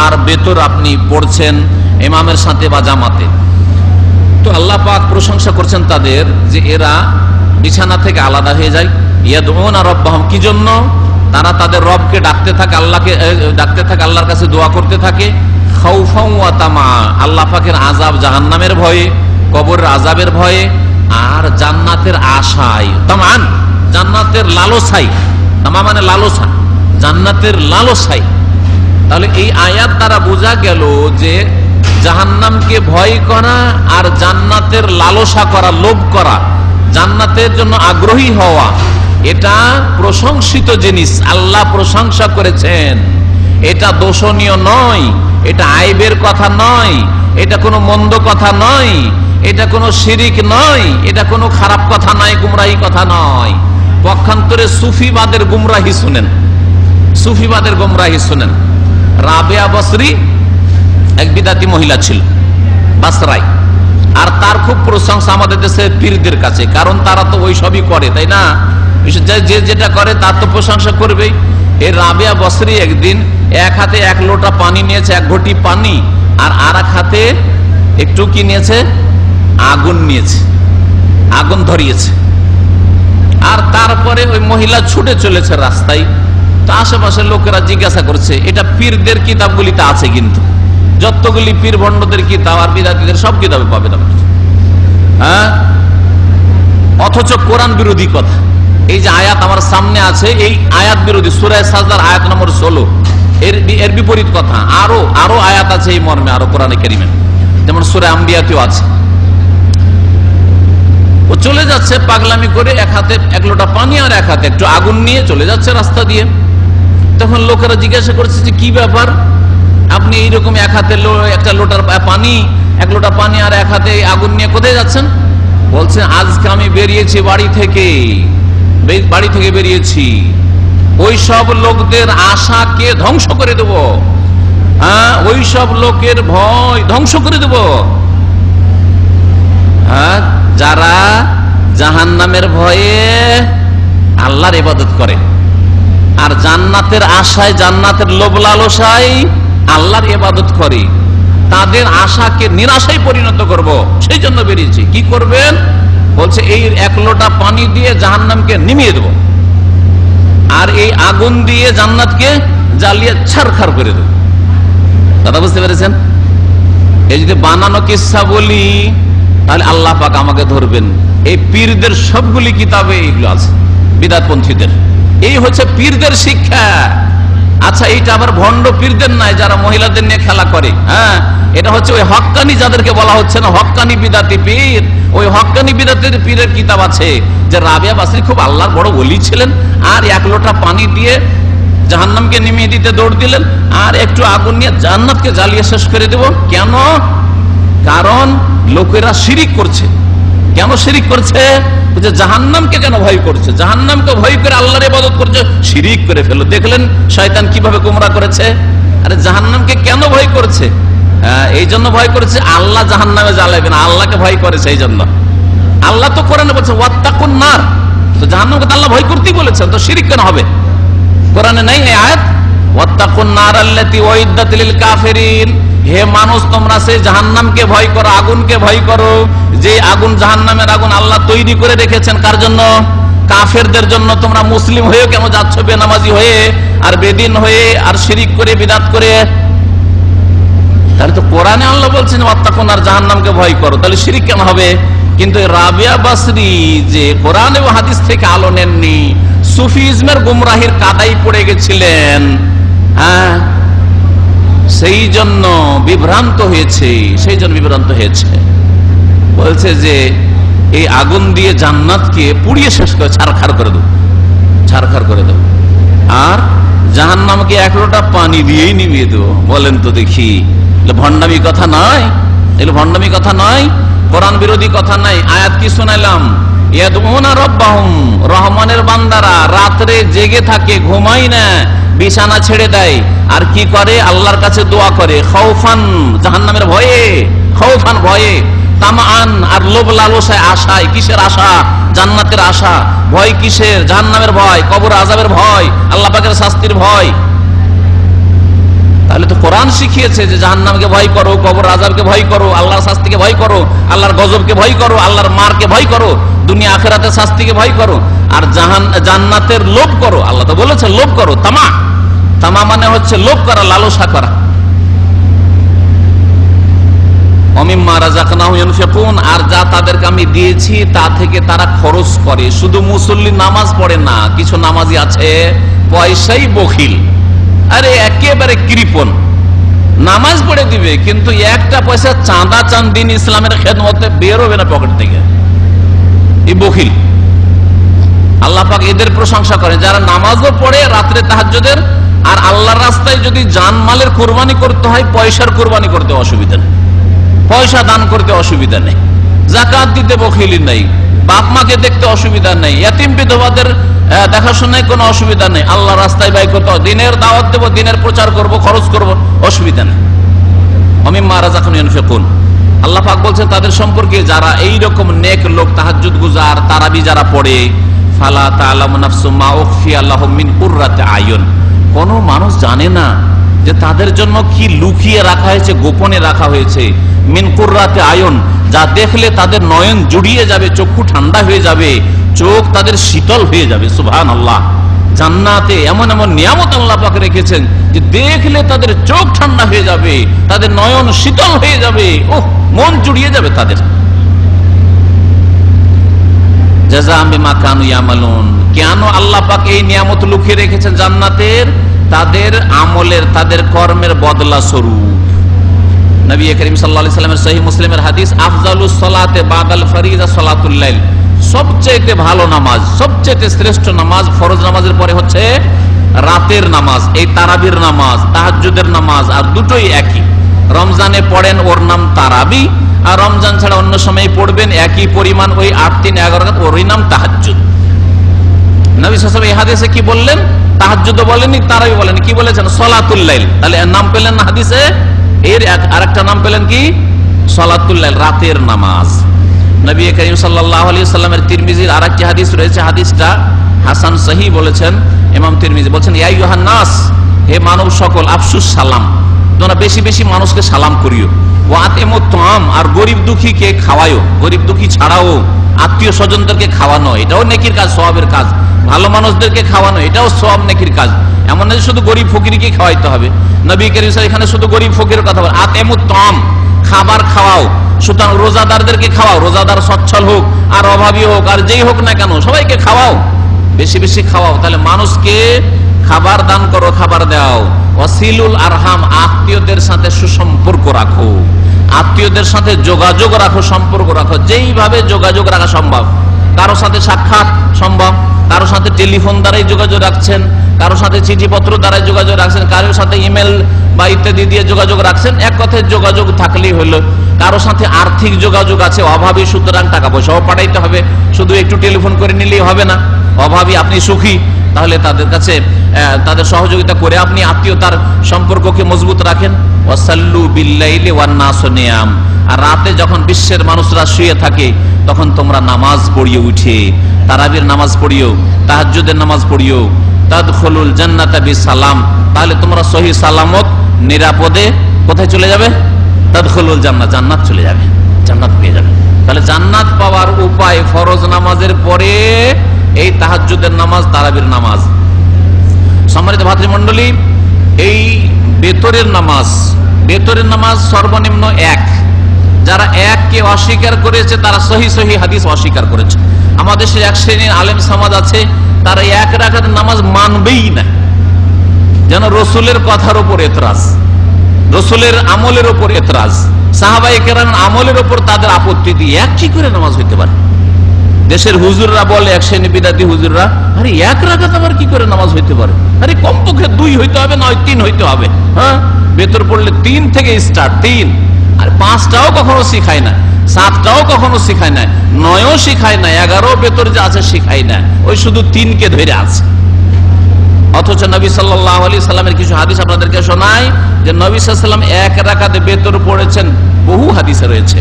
আর বেতর আপনি পড়ছেন ইমামের সাথে বা জামাতে। তো আল্লাহ পাক প্রশংসা করছেন তাদের যে এরা বিছানা থেকে আলাদা হয়ে যায়। ইয়াদউনা রাব্বাহুম, কি জন্য? তারা তাদের রবকে ডাকতে থাকে, আল্লাহকে ডাকতে থাকে, আল্লাহর কাছে দোয়া করতে থাকে। খাউফাও ওয়া তামা, আল্লাহ পাকের আযাব জাহান্নামের ভয়ে, কবরের আযাবের ভয়ে, আর জান্নাতের আশায়। তামান জান্নাতের লালসায়, তামা মানে লালসা, জান্নাতের লালসায়। তাহলে এই আয়াত দ্বারা বোঝা গেল যে জাহান্নামকে ভয় করা আর জান্নাতের লালসা করা, লোভ করা, জান্নাতের জন্য আগ্রহী হওয়া, এটা প্রশংসিত জিনিস, আল্লাহ প্রশংসা করেছেন। এটা দোষণীয় নয়, এটা আইবের কথা নয়, এটা কোনো মন্দ কথা নয়, এটা কোনো শিরিক নয়, এটা কোনো খারাপ কথা নয়, গুমরাহি কথা নয়। পক্ষান্তরে সুফিবাদের গুমরাহি শুনেন, সুফিবাদের গুমরাহি শুনেন। রাবেয়া বসরি এক বিদাতি মহিলা ছিল বাসরায়, আর তার খুব প্রশংসা আমাদের দেশে পীরদের কাছে, কারণ তারা তো ওই সবই করে, তাই না? যে যেটা করে তার তো প্রশংসা করবেই। এই রাবেয়া বসরি একদিন এক হাতে 1 লোটা পানি নিয়েছে, 1 ঘটি পানি, আর এক হাতে একটু কি নিয়েছে? আগুন নিয়েছে, আগুন ধরিয়েছে। আর তারপরে ওই মহিলা ছুটে চলেছে রাস্তায়। তো আশেপাশের লোকেরা জিজ্ঞাসা করছে, এটা পীরদের কিতাবগুলিতে আছে, কিন্তু যতগুলি পীর ভণ্ডদের কিতাব আর বিদাতীদের সব কিতাবে পাবেন আপনি, হ্যাঁ? অথচ কোরআন বিরোধী কথা। এই যে আয়াত আমার সামনে আছে, এই আয়াত বিরোধী, সূরা সাজদার আয়াত নম্বর 16, এর বিপরীত কথা। আরো আয়াত আছে এই মর্মে, আরো কোরআনে কারীমে, যেমন সূরা আম্বিয়াতেও আছে। ও চলে যাচ্ছে পাগলামি করে, 1 হাতে 1 লোটা পানি আর 1 হাতে একটু আগুন নিয়ে চলে যাচ্ছে রাস্তা দিয়ে। তখন লোকেরা জিজ্ঞাসা করছে যে কি ব্যাপার, আপনি এইরকম 1 হাতে একটা লোটার পানি, 1 লোটা পানি আর 1 হাতে আগুন নিয়ে কোথায় যাচ্ছেন? বলছেন আজকে আমি বেরিয়েছি বাড়ি থেকে বেরিয়েছি ওই সব লোকদের আশাকে ধ্বংস করে দেব, হ্যাঁ, ওই সব লোকের ভয় ধ্বংস করে দেব, হ্যাঁ, যারা জাহান্নামের ভয়ে আল্লাহর ইবাদত করে আর জান্নাতের আশায়, জান্নাতের লোভ লালসায় আল্লাহর ইবাদত করে, তাদের আশাকে নিরাশায় পরিণত করব, সেই জন্য বেরিয়েছি। কি করবেন? বলছে এই 1 লোটা পানি দিয়ে জাহান্নামকে নিমিয়ে দেব, আর এই আগুন দিয়ে জান্নাতকে জ্বালিয়ে ছারখার করে দেব। কথা বুঝতে পেরেছেন? এই যদি বানানো কিসসা বলি তাহলে আল্লাহ পাক আমাকে ধরবেন। এই পীরদের সবগুলি কিতাবে এগুলো আছে, বিদআতপন্থীদের। এই হচ্ছে পীরদের শিক্ষা। আচ্ছা, এইটা আবার ভণ্ড পীরদের নাই, যারা মহিলাদের নিয়ে খেলা করে, হ্যাঁ, এটা হচ্ছে ওই হক্কানি, যাদেরকে বলা হচ্ছে না হক্কানি বিদাতি পীর, ওই হক্কানি বিদাতির পীরের কিতাব আছে যে রাবেয়া বসরি খুব আল্লাহর বড় ওলি ছিলেন, আর 1 লোটা পানি দিয়ে জাহান্নামকে নিমিয়ে দিতে দৌড় দিলেন, আর একটু আগুন নিয়ে জান্নাতকে জ্বালিয়ে শেষ করে দেব। কেন? কারণ লোকেরা শিরিক করছে। কেন শিরিক করছে? যে জাহান্নামকে কেন ভয় করছে? জাহান্নামকে ভয় করে আল্লাহর ইবাদত করছে, শিরিক করে ফেলো। দেখলেন শয়তান কিভাবে গোমরাহ করেছে? আরে জাহান্নামকে কেন ভয় করছে? এই জন্য ভয় করেছে আল্লাহ জাহান্নামে জ্বালাবেন, আল্লাহকে ভয় করেছে এই জন্য। আল্লাহ তো কোরআনে বলছে ওয়াত্তাকুন নার, তো জাহান্নামকে তো আল্লাহ ভয় করতেই বলেছেন, তো শিরিক কেন হবে? কোরআনে নাই এই আয়াত? ওয়াত্তাকুন নার আল্লাতী উইদ্দাত লিল কাফিরিন, হে মানুষ তোমরা সেই জাহান্নামকে ভয় করো, আগুনকে ভয় করো, যে আগুন জাহান্নামের আগুন আল্লাহ তৈরি করে রেখেছেন কার জন্য? কাফেরদের জন্য। তোমরা মুসলিম হয়েও কেন যাচ্ছ বেনামাজি হয়ে আর বেদিন হয়ে আর শিরিক করে বিদআত করে? তাহলে তো কোরআনে আল্লাহ বলছেন ওয়াত্তাকুন নার, জাহান্নামকে ভয় করো, তাহলে শিরিক কেন হবে? কিন্তু রাবিয়া বসরি যে কোরআন ও হাদিস থেকে আলো নেননি, সুফিজমের গুমরাহির কাদাই পড়ে গেছিলেন, হ্যাঁ, সেই জন্য বিভ্রান্ত হয়েছে। বলছে যে এই আগুন দিয়ে জান্নাতকে পুড়িয়ে শেষ করে ছারখার করে দেব আর জাহান্নামকে এক লোটা পানি দিয়েই নিভিয়ে দেব। বলেন তো দেখি, ভণ্ডামি কথা নয়? এগুলো ভণ্ডামি কথা নয়, কোরআন বিরোধী কথা নাই। আয়াত কি শোনাইলাম? ইয়াদউনা রাব্বাহুম, রহমানের বান্দারা রাত্রে জেগে থাকে, ঘুমাই না, বিছানা ছেড়ে দেয় আর কি করে? আল্লাহর কাছে দোয়া করে, খাউফান, জাহান্নামের ভয়ে, খাউফান ভয়ে, তামান আর লোভ লালসায়, আশায়। কিসের আশা? জান্নাতের আশা। ভয় কিসের? জাহান্নামের ভয়, কবর আযাবের ভয়, আল্লাহ পাকের শাস্তির ভয়। তাহলে তো কোরআন শিখিয়েছে যে জাহান্নামকে ভয় করো, কবর আযাবকে ভয় করো, আল্লাহর শাস্তিকে ভয় করো, আল্লাহর গজবকে ভয় করো, আল্লাহর মারকে ভয় করো, দুনিয়া আখিরাতের শাস্তিকে ভয় করো, আর জান্নাতের লোভ করো। আল্লাহ তো বলেছে লোভ করো। তামা মানে হচ্ছে লোভ করা, লালসা করা। অমিম্মা রাযাকনাহুম ইউনফিকুন, আর যা তাদেরকে আমি দিয়েছি তা থেকে তারা খরচ করে। শুধু মুসল্লি নামাজ পড়ে না, কিছু নামাজি আছে পয়সাই বখিল, আরে একেবারে কৃপণ, নামাজ পড়ে দিবে কিন্তু একটা পয়সা চাঁদা চাঁদিন ইসলামের খেদমতে বের হবে না পকেট থেকে, এই বখিল। আল্লাহ পাক এদের প্রশংসা করেন যারা নামাজও পড়ে রাত্রে তাহাজ্জুদের, আর আল্লাহর রাস্তায় যদি জানমালের কুরবানি করতে হয়, পয়সার কুরবানি করতে অসুবিধা নেই, পয়সা দান করতে অসুবিধা নেই, যাকাত দিতে বখিলি নেই, বাপ মাকে দেখতে অসুবিধা নেই, ইয়াতিম বিধবাদের দেখাশোনায় কোনো অসুবিধা নেই, আল্লাহ রাস্তায় ব্যয় করতে, দিনের দাওয়াত দেবো, দিনের প্রচার করব, খরচ করব, অসুবিধা নেই। অমিম্মা রাযাকনাহুম ইউনফিকুন, আল্লাহ পাক বলছেন তাদের সম্পর্কে যারা এই রকম নেক লোক, তাহাজ্জুদ গুজার, তারাবি যারা পড়ে, ফালা তা'লামু নাফসুম মা উখফিয়া লাহুম মিন কুররাতি আয়ুন, কোন মানুষ জানে না যে তাদের জন্য কি লুকিয়ে রাখা হয়েছে, গোপনে রাখা হয়েছে, মিন কুররাতি আয়ুন, যা দেখলে তাদের নয়ন জুড়িয়ে যাবে, চক্ষু ঠান্ডা হয়ে যাবে, চোখ তাদের শীতল হয়ে যাবে। সুবহানাল্লাহ, জান্নাতে এমন এমন নিয়ামত আল্লাহ পাক রেখেছেন যে দেখলে তাদের চোখ ঠান্ডা হয়ে যাবে, তাদের নয়ন শীতল হয়ে যাবে, ওহ, মন জুড়িয়ে যাবে তাদের। জাযাআম বিমা কানু ইয়ামালুন, কেন আল্লাহ পাক এই নিয়ামত লুকিয়ে রেখেছেন জান্নাতের? তাদের আমলের, তাদের কর্মের বদলা স্বরূপ। নবী করিম সাল্লাল্লাহু আলাইহি ওয়াসাল্লামের সহিহ মুসলিমের হাদিস, আফজালুস সালাতে বাদাল ফরিজা সালাতুল লাইল, সবচেয়ে ভালো নামাজ, সবচেয়ে শ্রেষ্ঠ নামাজ ফরজ নামাজের পরে হচ্ছে রাতের নামাজ, এই তারাবির নামাজ, তাহাজ্জুদের নামাজ, আর দুটোই একই। রমজানে পড়েন ওর নাম তারাবি, আর রমজান ছাড়া অন্য সময় পড়বেন একই পরিমাণ ওই 8-3-11 রাকাত, ওরই নাম তাহাজ্জুদ। নবী সাল্লাল্লাহু আলাইহি ওয়াসাল্লাম এই হাদিসে কি বললেন? তাহাজ্জুদও বলেননি, তারাবি বলেননি, কি বলেছেন? সালাতুল লাইল। তাহলে এর নাম পেলেন না হাদিসে, এর আরেকটা নাম পেলেন কি? সালাতুল লাইল, রাতের নামাজ। নবী করিম সাল্লাল্লাহু আলাইহি ওয়াসাল্লামের তিরমিজির আরেকটি হাদিস রয়েছে, হাদিসটা হাসান সহিহ বলেছেন ইমাম তিরমিজি, বলছেন ইয়া আইয়ুহান নাস, হে মানব সকল, আফসুস সালাম, তোমরা বেশি বেশি মানুষকে সালাম করিও, ওয়া আতিমুত তাআম, আর গরিব দুঃখীকে খাওয়ায়ও, গরিব দুঃখী ছাড়াও আত্মীয় স্বজনদেরকে খাওয়ানো, এটাও নেকির কাজ, সওয়াবের কাজ। ভালো মানুষদেরকে খাওয়ানো, এটাও সওয়াব নেকির কাজ। এমন না যে শুধু গরিব ফকিরকে খাওয়াইতে হবে। নবী করিম সাল্লাল্লাহু আলাইহি ওয়াসাল্লাম এখানে শুধু গরিব ফকিরের কথা বলে, আতিমুত তাআম, খাবার খাওয়াও। সুতরাং রোজাদারদেরকে খাওয়াও, রোজাদার সচ্ছল হোক আর অভাবী হোক আর যেই হোক না কেন, সবাইকে খাওয়াও, বেশি বেশি খাওয়াও। তাহলে মানুষকে খাবার দান করো, খাবার দাও। ওয়াসিলুল আরহাম, আত্মীয়দের সাথে সুসম্পর্ক রাখো, আত্মীয়দের সাথে যোগাযোগ রাখো, সম্পর্ক রাখো, যেইভাবে যোগাযোগ রাখা সম্ভব। কারো সাথে সাক্ষাৎ সম্ভব, কারো সাথে টেলিফোন দ্বারাই যোগাযোগ রাখছেন, কারো সাথে চিঠিপত্র দ্বারাই যোগাযোগ রাখছেন, কারোর সাথে ইমেল বা ইত্যাদি দিয়ে যোগাযোগ রাখছেন, এক কথায় যোগাযোগ থাকলেই হলো। কারো সাথে আর্থিক যোগাযোগ আছে, অভাবী, সুতরাং টাকা পয়সাও পাঠাইতে হবে, শুধু একটু টেলিফোন করে নিলেই হবে না। অভাবী, আপনি সুখী, তাহলে তাদের কাছে তাদের সহযোগিতা করে আপনি আত্মীয়তার সম্পর্ককে মজবুত রাখেন। ওয়াসাল্লু বিল্লাইলি ওয়ান নাসু নিয়াম, আর রাতে যখন বিশ্বের মানুষরা শুয়ে থাকে তখন তোমরা নামাজ পড়িয়ে উঠে, তারাবির নামাজ পড়িও, তাহাজ্জুদের নামাজ পড়িও। তাদখুলুল জান্নাতা বিসালাম, তাহলে তোমরা সহি সালামত নিরাপদে কোথায় চলে যাবে? তাদখুলুল জান্নাত, জান্নাত চলে যাবে, জান্নাত পেয়ে যাবে। তাহলে জান্নাত পাওয়ার উপায় ফরজ নামাজের পরে এই তাহাজ্জুদের নামাজ, তারাবির নামাজ। সম্মানিত ভাতৃমণ্ডলী, এই বেতরের নামাজ সর্বনিম্ন 1। যারা 1কে অস্বীকার করেছে তারা সহি সহি হাদিস অস্বীকার করেছে। আমাদের সে এক শ্রেণীর আলেম সমাজ আছে, তারা 1 রাকাত নামাজ মানবেই না, যেন রসুলের কথার উপর এতরাজ। রসুলের আমলের ওপর এতরাজ, সাহাবায়ে কেরামের আমলের ওপর তাদের আপত্তি দিয়ে এক কি করে নামাজ হইতে পারে? দেশের হুজুররা বলে, এক শ্রেণী বিদাতি হুজুররা, আরে এক রাকাত আবার কি করে নামাজ হইতে পারে? আরে কমপক্ষে 2 হইতে হবে, নয় 3 হইতে হবে। হ্যাঁ, বেতর পড়লে 3 থেকে স্টার্ট, 3 আর 5টাও কখনো শিখায় না, 7টাও কখনো শিখায় না, 9ও শিখায় না, 11 বেতর যে আছে শিখায় না, ওই শুধু 3কে ধরে আছে। অথচ নবী সাল্লাল্লাহু আলাইহি সাল্লামের কিছু হাদিস আপনাদেরকে শোনাই যে নবী সাল্লাল্লাহু আলাইহি সাল্লাম এক রাকাতে বেতর পড়েছেন, বহু হাদিসে রয়েছে।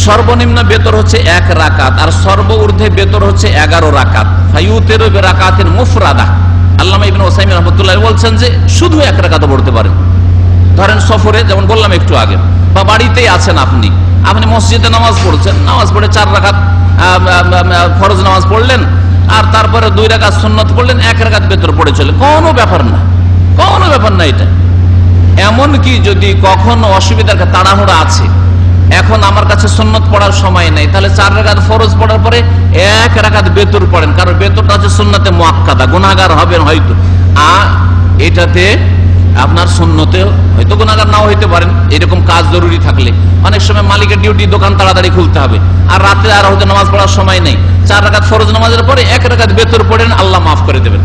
সর্বনিম্ন বেতর হচ্ছে 1 রাকাত আর সর্ব ঊর্ধ্বে বেতর হচ্ছে 11 রাকাত। ফায়ুতিরু বিরাকাতিন মুফরাদা। আল্লামা ইবনে উসাইমিন রাহমাতুল্লাহ বলছেন যে শুধু 1 রাকাত পড়তে পারেন। ধরেন সফরে, যেমন বললাম একটু আগে, বা বাড়িতেই আছেন আপনি মসজিদে নামাজ পড়ছেন, নামাজ পড়ে 4 রাকাত ফরজ নামাজ পড়লেন, আর তারপরে 2 রাকাত সুন্নত পড়লেন, 1 রাকাত বেতর পড়ে চলে, কোনো ব্যাপার না, কোনো ব্যাপার না। এটা এমন কি যদি কখনো অসুবিধার তাড়াহুড়া আছে, এখন আমার কাছে সুন্নত পড়ার সময় নেই, তাহলে 4 রাকাত ফরজ পড়ার পরে 1 রাকাত বেতর পড়েন, কারণ বেতরটা আছে সুন্নতে মুআক্কাদা, গুনাহগার হবেন হয়তো, আর এটাতে আপনার সুন্নতে হয়তো গুনাহগার নাও হইতে পারেন, এরকম কাজ জরুরি থাকলে। অনেক সময় মালিকের ডিউটি, দোকান তাড়াতাড়ি খুলতে হবে, আর রাতে আর হয়তো নামাজ পড়ার সময় নেই, 4 রাকাত ফরজ নামাজের পরে 1 রাকাত বেতর পড়েন, আল্লাহ মাফ করে দেবেন।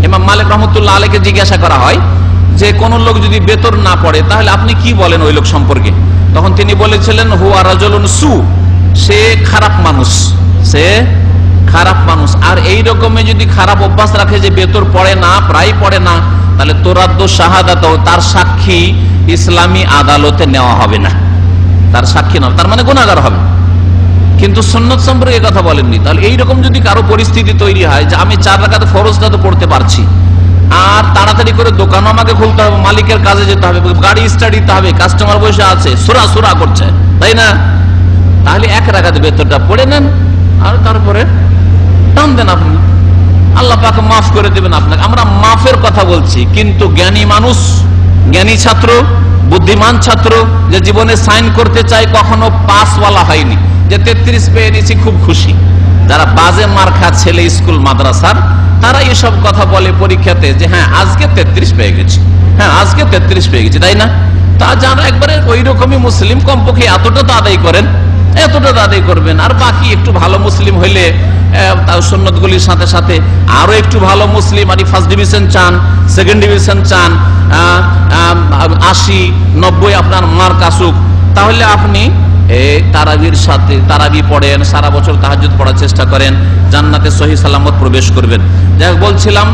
ইমাম মালিক রাহমাতুল্লাহ আলাইহিকে জিজ্ঞাসা করা হয় যে কোন লোক যদি বেতর না পড়ে তাহলে আপনি কি বলেন ওই লোক সম্পর্কে? তখন তিনি বলেছিলেন, হুয়া রাজুলুন সু, সে খারাপ মানুষ, সে খারাপ মানুষ। আর এই রকমে যদি খারাপ অভ্যাস রাখে যে বেতর পড়ে না, প্রায় পড়ে না, তাহলে তোরাদ্দু শাহাদাত, তার সাক্ষী ইসলামী আদালতে নেওয়া হবে না, তার সাক্ষী নয়, তার মানে গুনাহগার হবে। কিন্তু সুন্নত সম্পর্কে কথা বলেননি। তাহলে এইরকম যদি কারো পরিস্থিতি তৈরি হয় যে আমি 4 রাকাত ফরজটা তো পড়তে পারছি, আর তাড়াতাড়ি করে দোকানও আমাকে খুলতে হবে, মালিকের কাজে যেতে হবে, গাড়ি স্টার্ট দিতে হবে, কাস্টমার বসে আছে, সুরা করছে, তাই না? তাহলে 1 রাকাত বেতরটা পড়ে নেন, আর তারপরে টান দেন, আপনি আল্লাহ পাক মাফ করে দেবেন আপনাকে। আমরা মাফের কথা বলছি, কিন্তু জ্ঞানী মানুষ, জ্ঞানী ছাত্র, বুদ্ধিমান ছাত্র যে জীবনে সাইন করতে চায়, কখনো পাসওয়ালা হয়নি, যে 33 পেয়ে নিয়েছি খুব খুশি। যারা বাজে মার্কা ছেলে স্কুল মাদ্রাসার, তারা এসব কথা বলে পরীক্ষাতে যে হ্যাঁ আজকে 33 পেয়ে গেছি, হ্যাঁ আজকে 33 পেয়ে গেছি, তাই না? তা যারা একবারে ওই রকমই মুসলিম, কমপক্ষে এতটা তো আদায় করেন, এতটা তো আদায় করবেন। আর বাকি একটু ভালো মুসলিম হইলে সুন্নতগুলির সাথে সাথে আরো একটু ভালো মুসলিম, আর 1st ডিভিশন চান, 2nd ডিভিশন চান, 80, 90 আপনার মার্ক আসুক, তাহলে আপনি তারাবির সাথে তারাবি পড়েন, সারা বছর তাহাজ্জুদ পড়ার চেষ্টা করেন, জান্নাতে সহি সালামত প্রবেশ করবেন। যাই বলছিলাম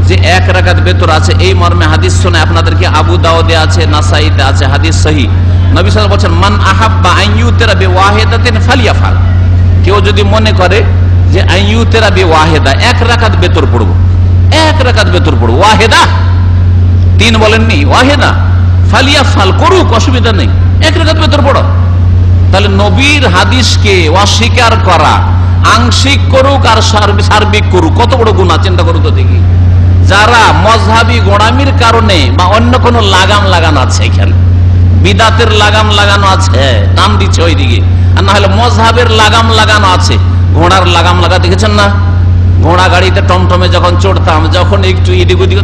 যে 1 রাকাত বেতর আছে, এই মর্মে হাদিস শোনায় আপনাদেরকে, আবু দাউদে আছে, নাসাইতে আছে, হাদিস সহি। নবী সাল্লাল্লাহু আলাইহি ওয়াসাল্লাম বলেন, মান আহাব্বা আন ইউতিরা বিওয়াহিদাতিন ফালিয়াফাল। কেউ যদি মনে করে যে আন ইউতিরা বিওয়াহিদা, 1 রাকাত বেতর পড়ব, 1 রাকাত বেতর পড়ব, ওয়াহিদা 3 বলেননি, ওয়াহিদা, ফালিয়াফাল, করুক, অসুবিধা নেই, 1 রাকাত বেতর পড়ো। তাহলে নবীর হাদিসকে অস্বীকার করা, আংশিক করুক আর সার্বিক করুক, কত বড় গুনাহ, চিন্তা করুন তো দেখি। যারা মজহাবি গোড়ামির কারণে বা অন্য কোনো লাগাম লাগানো আছে, এখানে বিদাতের লাগাম লাগানো আছে, নাম দিচ্ছে ওইদিকে, আর না হলে মজহাবের লাগাম লাগানো আছে। ঘোড়ার লাগাম লাগা দেখেছেন না? ঘোড়া গাড়িতে টমটমে যখন চড়তাম, যখন একটু এদিক ওদিক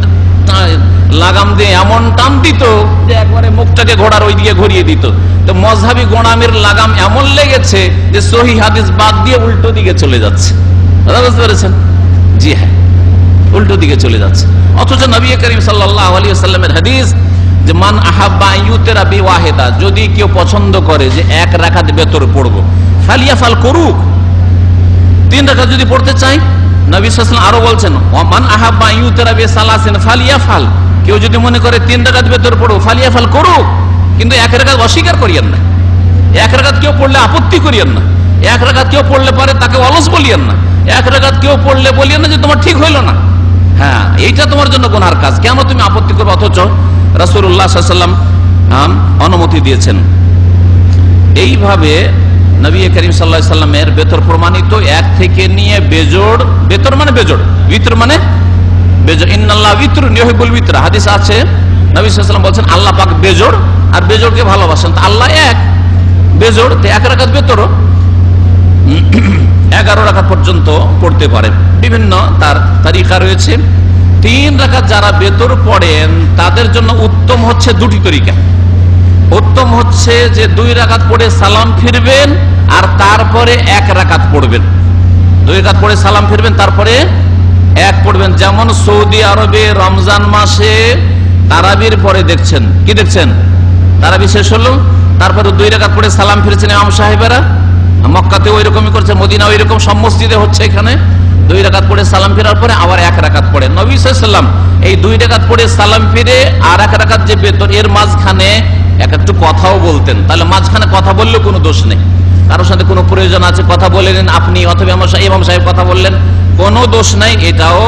লাগাম দিয়ে এমন টান দিত যে একবারে মুখটাকে ঘোড়ার ওই দিকে ঘুরিয়ে দিত। তো মজহাবি গোড়ামির লাগাম এমন লেগেছে যে সহি হাদিস বাদ দিয়ে উল্টো দিকে চলে যাচ্ছে, বুঝতে পেরেছেন? জি হ্যাঁ, উল্টো দিকে চলে যাচ্ছে। অথচ নবী করিম সাল্লাল্লাহু আলাইহি ওয়াসাল্লামের হাদিস যে মান আহাব্বা ইউতিরা বিওয়াহিদা, যদি কেউ পছন্দ করে যে 1 রাকাত বেতর পড়বো, ফালিয়াফাল, করুক। 3 রাকাত যদি পড়তে চাই, নবী সাল্লাল্লাহু আলাইহি ওয়াসাল্লাম আরো বলছেন, মান আহাব্বা ইউতিরা বিসালাসিন ফালিয়াফাল, কেউ যদি মনে করে 3 রাকাত বেতর পড়ো, ফালিয়াফাল, করুক। কিন্তু 1 রাকাত অস্বীকার করিয়েন না, 1 রাকাত কেউ পড়লে আপত্তি করিয়েন না, 1 রাকাত কেউ পড়লে পরে তাকে অলস বলিয়েন না, 1 রাকাত কেউ পড়লে বলিয়েন না যে তোমার ঠিক হইল না, হ্যাঁ এইটা তোমার জন্য গুনার কাজ, কেন তুমি আপত্তি করবে? অথচ রাসূলুল্লাহ সাল্লাল্লাহু আলাইহি ওয়াসাল্লাম অনুমতি দিয়েছেন। এইভাবে নবী করিম সাল্লাল্লাহু আলাইহি ওয়াসাল্লামের বেতর প্রমাণিত 1 থেকে নিয়ে বেজোড়, বেতর মানে বেজোড়, বিতর মানে বেজোড়, ইন্নাল্লাহ বিতরুন ইউহিব্বুল বিতর, হাদিস আছে। নবী সাল্লাল্লাহু আলাইহি ওয়াসাল্লাম বলেন আল্লাহ পাক বেজোড়, আর বেজোড়কে ভালোবাসেন। তো আল্লাহ এক, বেজোড়, 1 রাকাত বেতরও 11 রাকাত পর্যন্ত পড়তে পারেন। বিভিন্ন তার তারিকা রয়েছে, 3 রাকাত যারা বেতর পড়েন তাদের জন্য উত্তম হচ্ছে দুটি তরিকা। উত্তম হচ্ছে যে 2 রাকাত পড়ে সালাম ফিরবেন আর তারপরে 1 রাকাত পড়বেন। 2 রাকাত পড়ে সালাম ফিরবেন, তারপরে 1 পড়বেন। যেমন সৌদি আরবে রমজান মাসে তারাবির পরে দেখছেন, কি দেখছেন, তারাবি শেষ হলো, তারপরে 2 রাকাত পড়ে সালাম ফিরেছেন ইমাম সাহেবেরা। মক্কাতে ওই রকমই করছে, মদিনা ওই রকম, সব মসজিদে হচ্ছে। এখানে 2 রাকাত পড়ে সালাম ফেরার পরে আবার 1 রাকাত পড়ে। নবী সাল্লাল্লাহু আলাইহি ওয়াসাল্লাম এই 2 রাকাত পড়ে সালাম ফিরে আর 1 রাকাত যে বেতন, এর মাঝখানে একটু কথাও বলতেন। তাহলে মাঝখানে কথা বললেও কোনো দোষ নেই। কারোর সাথে কোনো প্রয়োজন আছে, কথা বললেন আপনি, অথবা ইমাম সাহেব কথা বললেন, কোনো দোষ নাই। এটাও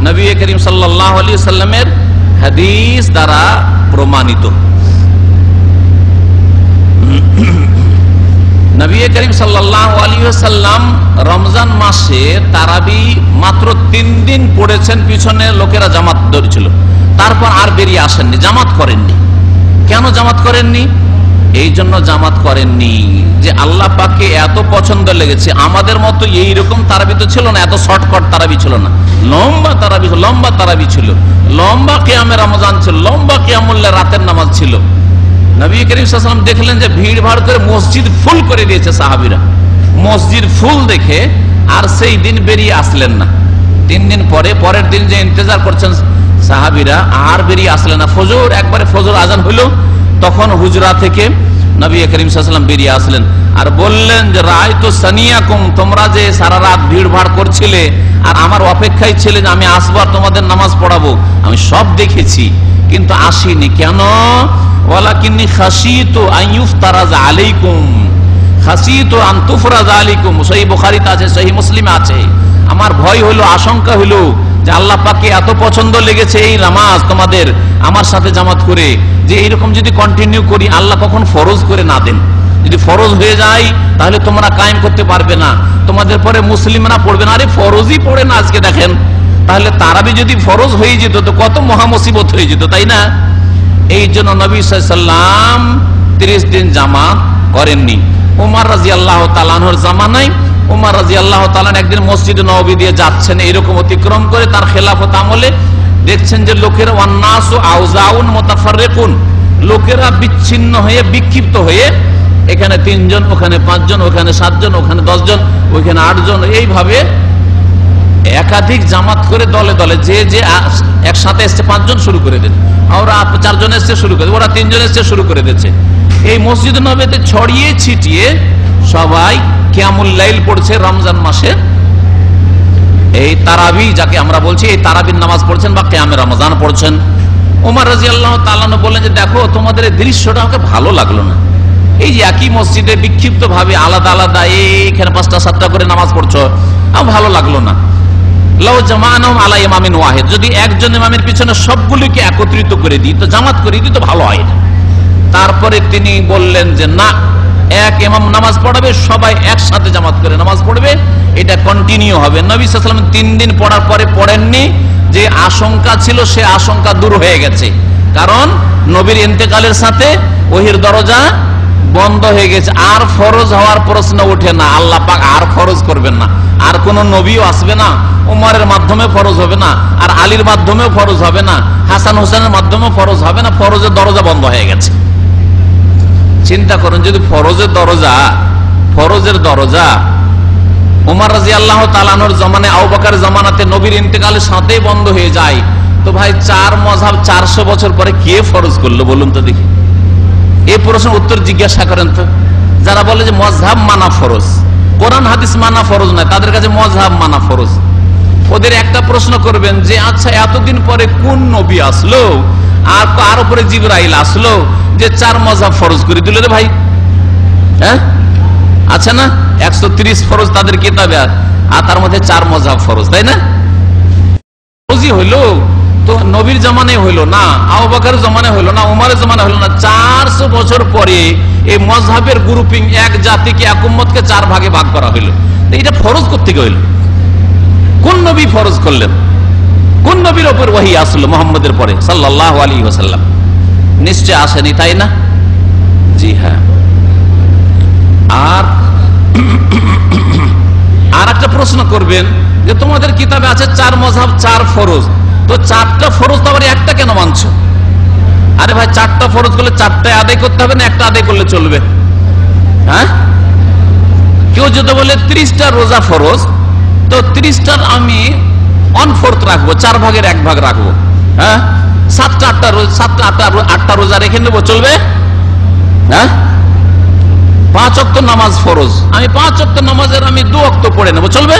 নবী করিম সাল্লাল্লাহু আলাইহি ওয়াসাল্লামের হাদিস দ্বারা প্রমাণিত। নবী করিম সাল্লাল্লাহু আলাইহি ওয়াসাল্লাম রমজান মাসে তারাবি মাত্র 3 দিন পড়েছেন, পিছনে লোকেরা জামাত ধরেছিল, তারপর আর বেরিয়ে আসেননি, জামাত করেননি। কেন জামাত করেননি? এই জন্য জামাত করেননি যে আল্লাহ পাককে এত পছন্দ লেগেছে। আমাদের মতো এইরকম তারাবি তো ছিল না, এত শর্টকাট তারাবি ছিল না, লম্বা তারাবি ছিল, লম্বা কিয়ামে রমজান ছিল, লম্বা কিয়ামুল লাইল রাতের নামাজ ছিল। নবী করিম সাল্লাল্লাহু আলাইহি ওয়াসাল্লাম দেখলেন যে ভিড় ভাড় করে মসজিদ ফুল করে দিয়েছে সাহাবীরা, মসজিদ ফুল দেখে আর সেই দিন বেরিয়ে আসলেন না। 3 দিন পরে, পরের দিন যে ইন্তজার করছেন সাহাবীরা, আর বেরিয়ে আসলেন না। ফজর, একবারে ফজর আজান হলো, তখন হুজরা থেকে নবী করিম সাল্লাল্লাহু আলাইহি ওয়াসাল্লাম বেরিয়ে আসলেন আর বললেন যে রাআইতু সানিয়াকুম, তোমরা যে সারা রাত ভিড় ভাড় করছিলে আর আমার অপেক্ষায় ছিলে যে আমি আসবো আর তোমাদের নামাজ পড়াবো, আমি সব দেখেছি, কিন্তু আসিনি। কেন? ওয়ালাকিন্নী খাশিতু আন ইফতারাজ আলাইকুম, খাশিতু আন তুফরাজ আলাইকুম। সহিহ বুখারীতে আছে, সহিহ মুসলিমে আছে। আমার ভয় হলো, আশঙ্কা হলো যে আল্লাহ পাককে এত পছন্দ লেগেছে এই নামাজ তোমাদের আমার সাথে জামাত করে, যে এইরকম যদি কন্টিনিউ করি আল্লাহ কখন ফরজ করে না দেন। যদি ফরজ হয়ে যায় তাহলে তোমরা কায়েম করতে পারবে না, তোমাদের পরে মুসলিমরা পড়বে না। আরে ফরজই পড়ে না আজকে দেখেন, তাহলে তারাবি যদি ফরজ হয়ে যেত তো কত মহা মুসিবত হয়ে যেত, তাই না? এই জন্য নবী সাল্লাল্লাহু আলাইহি ওয়াসাল্লাম 30 দিন জামাত করেননি। ওমর রাদিয়াল্লাহু তাআলা আনহুর জামানায় ওমর রাদিয়াল্লাহু তাআলা একদিন মসজিদে নববী দিয়ে যাচ্ছেন, এরকম অতিক্রম করে তার খেলাফত আমলে দেখছেন যে লোকেরা ওয়ান্নাসু আউজাউন মুতাফাররিকুন, লোকেরা বিচ্ছিন্ন হয়ে বিক্ষিপ্ত হয়ে, এখানে 3 জন, ওখানে 5 জন, ওখানে 7 জন, ওখানে 10 জন, ওইখানে 8 জন, এইভাবে একাধিক জামাত করে দলে দলে, যে যে একসাথে এসছে 5 জন শুরু করে দেন, ওরা 4 জন এসছে শুরু করে, ওরা 3 জন এসছে শুরু করে দিচ্ছে। এই মসজিদ নববীতে ছড়িয়ে ছিটিয়ে সবাই কিয়ামুল লাইল পড়ছে রমজান মাসে। এই তারাবি যাকে আমরা বলছি, এই তারাবির নামাজ পড়ছেন বা কিয়ামে রমজান পড়ছেন। ওমর রাদিয়াল্লাহু তাআলা বললেন যে দেখো, তোমাদের এই দৃশ্যটা আমাকে ভালো লাগলো না। এই যে একই মসজিদে বিক্ষিপ্ত ভাবে আলাদা আলাদা এইখানে 5টা 7টা করে নামাজ পড়ছো, আমার ভালো লাগলো না। লাউ জামানাহুম আলা ইমামিন ওয়াহিদ, যদি একজন ইমামের পিছনে সবগুলোকে একত্রিত করে দিই, তো জামাত করে দিই, তো ভালো হয়। তারপরে তিনি বললেন যে না, এক ইমাম নামাজ পড়াবে, সবাই একসাথে জামাত করে নামাজ পড়বে, এটা কন্টিনিউ হবে। নবী সাল্লাল্লাহু আলাইহি ওয়াসাল্লাম 3 দিন পড়ার পরে পড়েননি, যে আশঙ্কা ছিল সে আশঙ্কা দূর হয়ে গেছে। কারণ নবীর ইন্তেকালের সাথে ওহির দরজা বন্ধ হয়ে গেছে, আর ফরজ হওয়ার প্রশ্ন ওঠে না। আল্লাহ পাক আর ফরজ করবেন না, আর কোন নবীও আসবে না, উমরের মাধ্যমে ফরজ হবে না, আর আলীর মাধ্যমেও ফরজ হবে না, হাসান হোসেনের মাধ্যমেও ফরজ হবে না, ফরজের দরজা বন্ধ হয়ে গেছে। চিন্তা করুন, যদি ফরজের দরজা উমর রাদিয়াল্লাহু তাআলা আনহুর জামানায়, আবু বকরের জামানাতে নবীর ইন্তেকালের সাথেই বন্ধ হয়ে যায়, তো ভাই 4 মাযহাব 400 বছর পরে কে ফরজ করলো বলুন তো দেখি? এই প্রশ্নের উত্তর জিজ্ঞাসা করেন তো। যারা বলে যে মাযহাব মানা ফরজ, কোরআন হাদিস মানা ফরজ নয়, তাদের কাছে মাযহাব মানা ফরজ। ওদের একটা প্রশ্ন করবেন যে আচ্ছা, এতদিন পরে কোন নবী আসলো আর কার উপরে জিবরাইল আসলো যে 4 মাযহাব ফরজ করে দিল রে ভাই? হ্যাঁ, আছে না 130 ফরজ তাদের কিতাবে, আর তার মধ্যে 4 মাযহাব ফরজ, তাই না? ফরজই হইলো তো নবীর জামানায় হইলো না, আবু বকরের জামানায় হইলো না, উমরের জামানায় হইলো না, 400 বছর পরে এই মাযহাবের গ্রুপিং, এক জাতিকে, এক উম্মতকে 4 ভাগে ভাগ করা হইলো। তো এটা ফরজ করতে হইলো, কোন নবী ফরজ করলেন? কোন নবীর উপর ওহী আসলো মুহাম্মদের পরে সাল্লাল্লাহু আলাইহি ওয়াসাল্লাম? নিশ্চয় আসেনি, তাই না? জি হ্যাঁ। আর একটা প্রশ্ন করবেন যে তোমাদের কিতাবে আছে 4 মাযহাব 4 ফরজ, তো 4টা ফরজ তো আবার একটা কেন মানছো? আরে ভাই 4টা ফরজ করলে 4টায় আদায় করতে হবে না একটা আদায় করলে চলবে? হ্যাঁ, কেউ যদি বলে 30টা রোজা ফরজ, তো 30টার আমি 1/4 রাখবো, 4 ভাগের 1 ভাগ রাখবো। হ্যাঁ, 7টা রোজা রেখে নেবো, চলবে? হ্যাঁ, 5 ওয়াক্ত নামাজ ফরজ, আমি 5 ওয়াক্ত নামাজের আমি 2 ওয়াক্ত পড়ে নেবো, চলবে?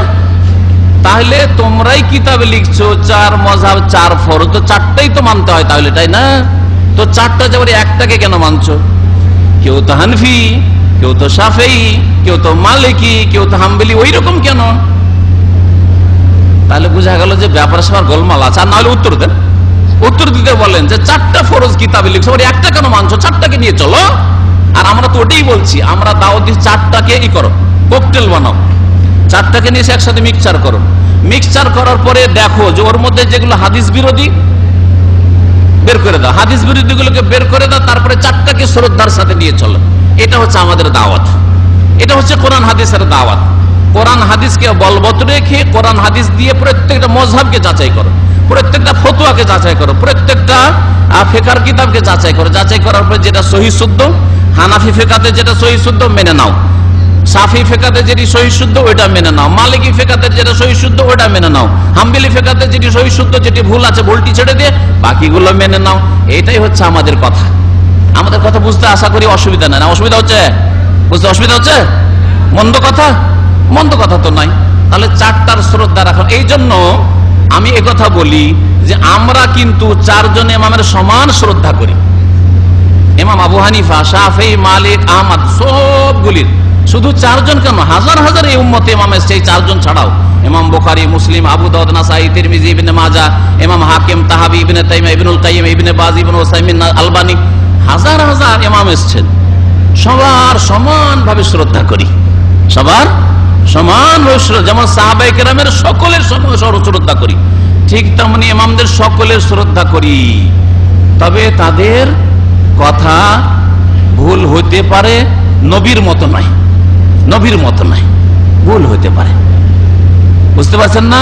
তাহলে তোমরাই কিতাবে লিখছো 4 মাযহাব 4 ফরজ, তো 4টাই তো মানতে হয় তাহলে, তাই না? তো 4টা যাবার একটাকে কেন মানছো? কেউ তো হানফি, কেউ তো শাফেঈ, কেউ তো মালিকি, কেউ তো হাম্বলি, ওই রকম কেন? তাহলে বোঝা গেল যে ব্যাপার সবার গোলমাল আছে। আর নাহলে উত্তর দেন, উত্তর দিতে বলেন যে 4টা ফরজ কিতাবে লিখছো, একটা কেন মানছো? 4টাকে নিয়ে চলো। আর আমরা তো ওটাই বলছি, আমরা দাওয়াত দিই 4টাকে ই করো, ককটেল বানাও, 4টাকে নিয়ে একসাথে মিক্সচার করো। মিক্সচার করার পরে দেখো যে ওর মধ্যে যেগুলো হাদিস বিরোধী বের করে দাও, হাদিস বিরোধী গুলোকে বের করে দাও, তারপরে 4টাকে শ্রদ্ধার সাথে নিয়ে চলো। এটা হচ্ছে আমাদের দাওয়াত, এটা হচ্ছে কোরআন হাদিসের দাওয়াত। কোরআন হাদিসকে বলবৎ রেখে কোরআন হাদিস দিয়ে প্রত্যেকটা মযহাবকে যাচাই করো, প্রত্যেকটা ফতোয়াকে যাচাই করো, প্রত্যেকটা ফিকহের কিতাবকে যাচাই করো। যাচাই করার পরে যেটা সহিহ শুদ্ধ, হানাফি ফিকহাতে যেটা সহিহ শুদ্ধ মেনে নাও, শাফি ফিকহাতে যেটি সহিহ শুদ্ধ ওইটা মেনে নাও, মালিকি ফিকহাতে যেটা সহিহ শুদ্ধ ওইটা মেনে নাও, হাম্বলি ফিকহাতে যেটি সহিহ শুদ্ধ, যেটি ভুল আছে ভুলটি ছেড়ে দিয়ে বাকিগুলো মেনে নাও। এটাই হচ্ছে আমাদের কথা। আমাদের কথা বুঝতে আশা করি অসুবিধা নাই। অসুবিধা হচ্ছে? বুঝতে অসুবিধা হচ্ছে? মন্দ কথা? মন্দ কথা তো নাই। তাহলে 4টার শ্রদ্ধা রাখুন। এই জন্য আমি একথা বলি যে আমরা কিন্তু 4 জন ইমামের সমান শ্রদ্ধা করি। ইমাম আবু হানিফা, শাফেঈ, মালিক, আহমদ সবগুলির, শুধু 4 জন কেন, হাজার হাজার এই উম্মতে ইমাম এসেছে, এই 4 জন ছাড়াও ইমাম বুখারী, মুসলিম, আবু দাউদ, নাসাঈ, তিরমিজি, ইবনে মাজাহ, ইমাম হাকিম, তাহাবী, ইবনে তাইমিয়া, ইবনুল কাইয়িম, ইবনে বাজ, ইবনে উসাইমিন, আলবানী, হাজার হাজার ইমাম এসেছেন। সবার সমানভাবে শ্রদ্ধা করি, সবার সমান, যেমন সাহাবায়ে কেরামের সকলের শ্রদ্ধা করি, ঠিক তেমনি ইমামদের সকলের শ্রদ্ধা করি। তবে তাদের কথা ভুল হইতে পারে, নবীর মতো নয়, নবীর মতো নয়, ভুল হইতে পারে। বুঝতে পারছেন না?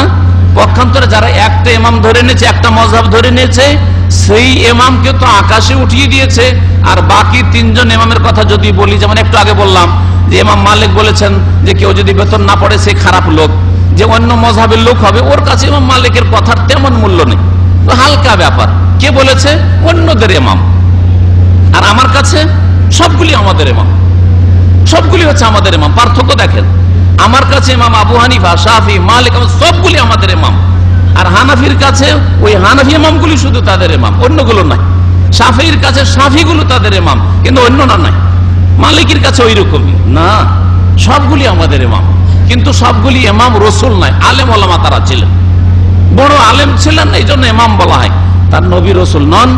পক্ষান্তরে যারা একটা ইমাম ধরে নিয়েছে, একটা মযহাব ধরে নিয়েছে, সেই ইমামকে তো আকাশে উঠিয়ে দিয়েছে। আর বাকি 3 জন ইমামের কথা যদি বলি, যেমন একটু আগে বললাম যে ইমাম মালিক বলেছেন যে কেউ যদি বেতন না পড়ে সে খারাপ লোক, যে অন্য মযহাবের লোক হবে, ওর কাছে ইমাম মালিকের কথার তেমন মূল্য নেই, তো হালকা ব্যাপার। কে বলেছে? অন্যদের ইমাম। আর আমার কাছে সবগুলি আমাদের ইমাম, সবগুলি হচ্ছে আমাদের ইমাম। পার্থক্য দেখেন, আমার কাছে ইমাম আবু হানিফা, শাফি, মালিক সবগুলি আমাদের ইমাম। আর হানাফির কাছে ওই হানাফি ইমামগুলি শুধু তাদের ইমাম, অন্যগুলো নাই। শাফির কাছে শাফিগুলো তাদের ইমাম, কিন্তু অন্যরা নাই। মালিকের কাছে ওই রকমই না, সবগুলি আমাদের ইমাম। কিন্তু সবগুলি ইমাম রসুল নাই, আলেম ওলামা তারা ছিলেন, বড় আলেম ছিলেন, এই জন্য ইমাম বলা হয়। তার নবী রসুল নন,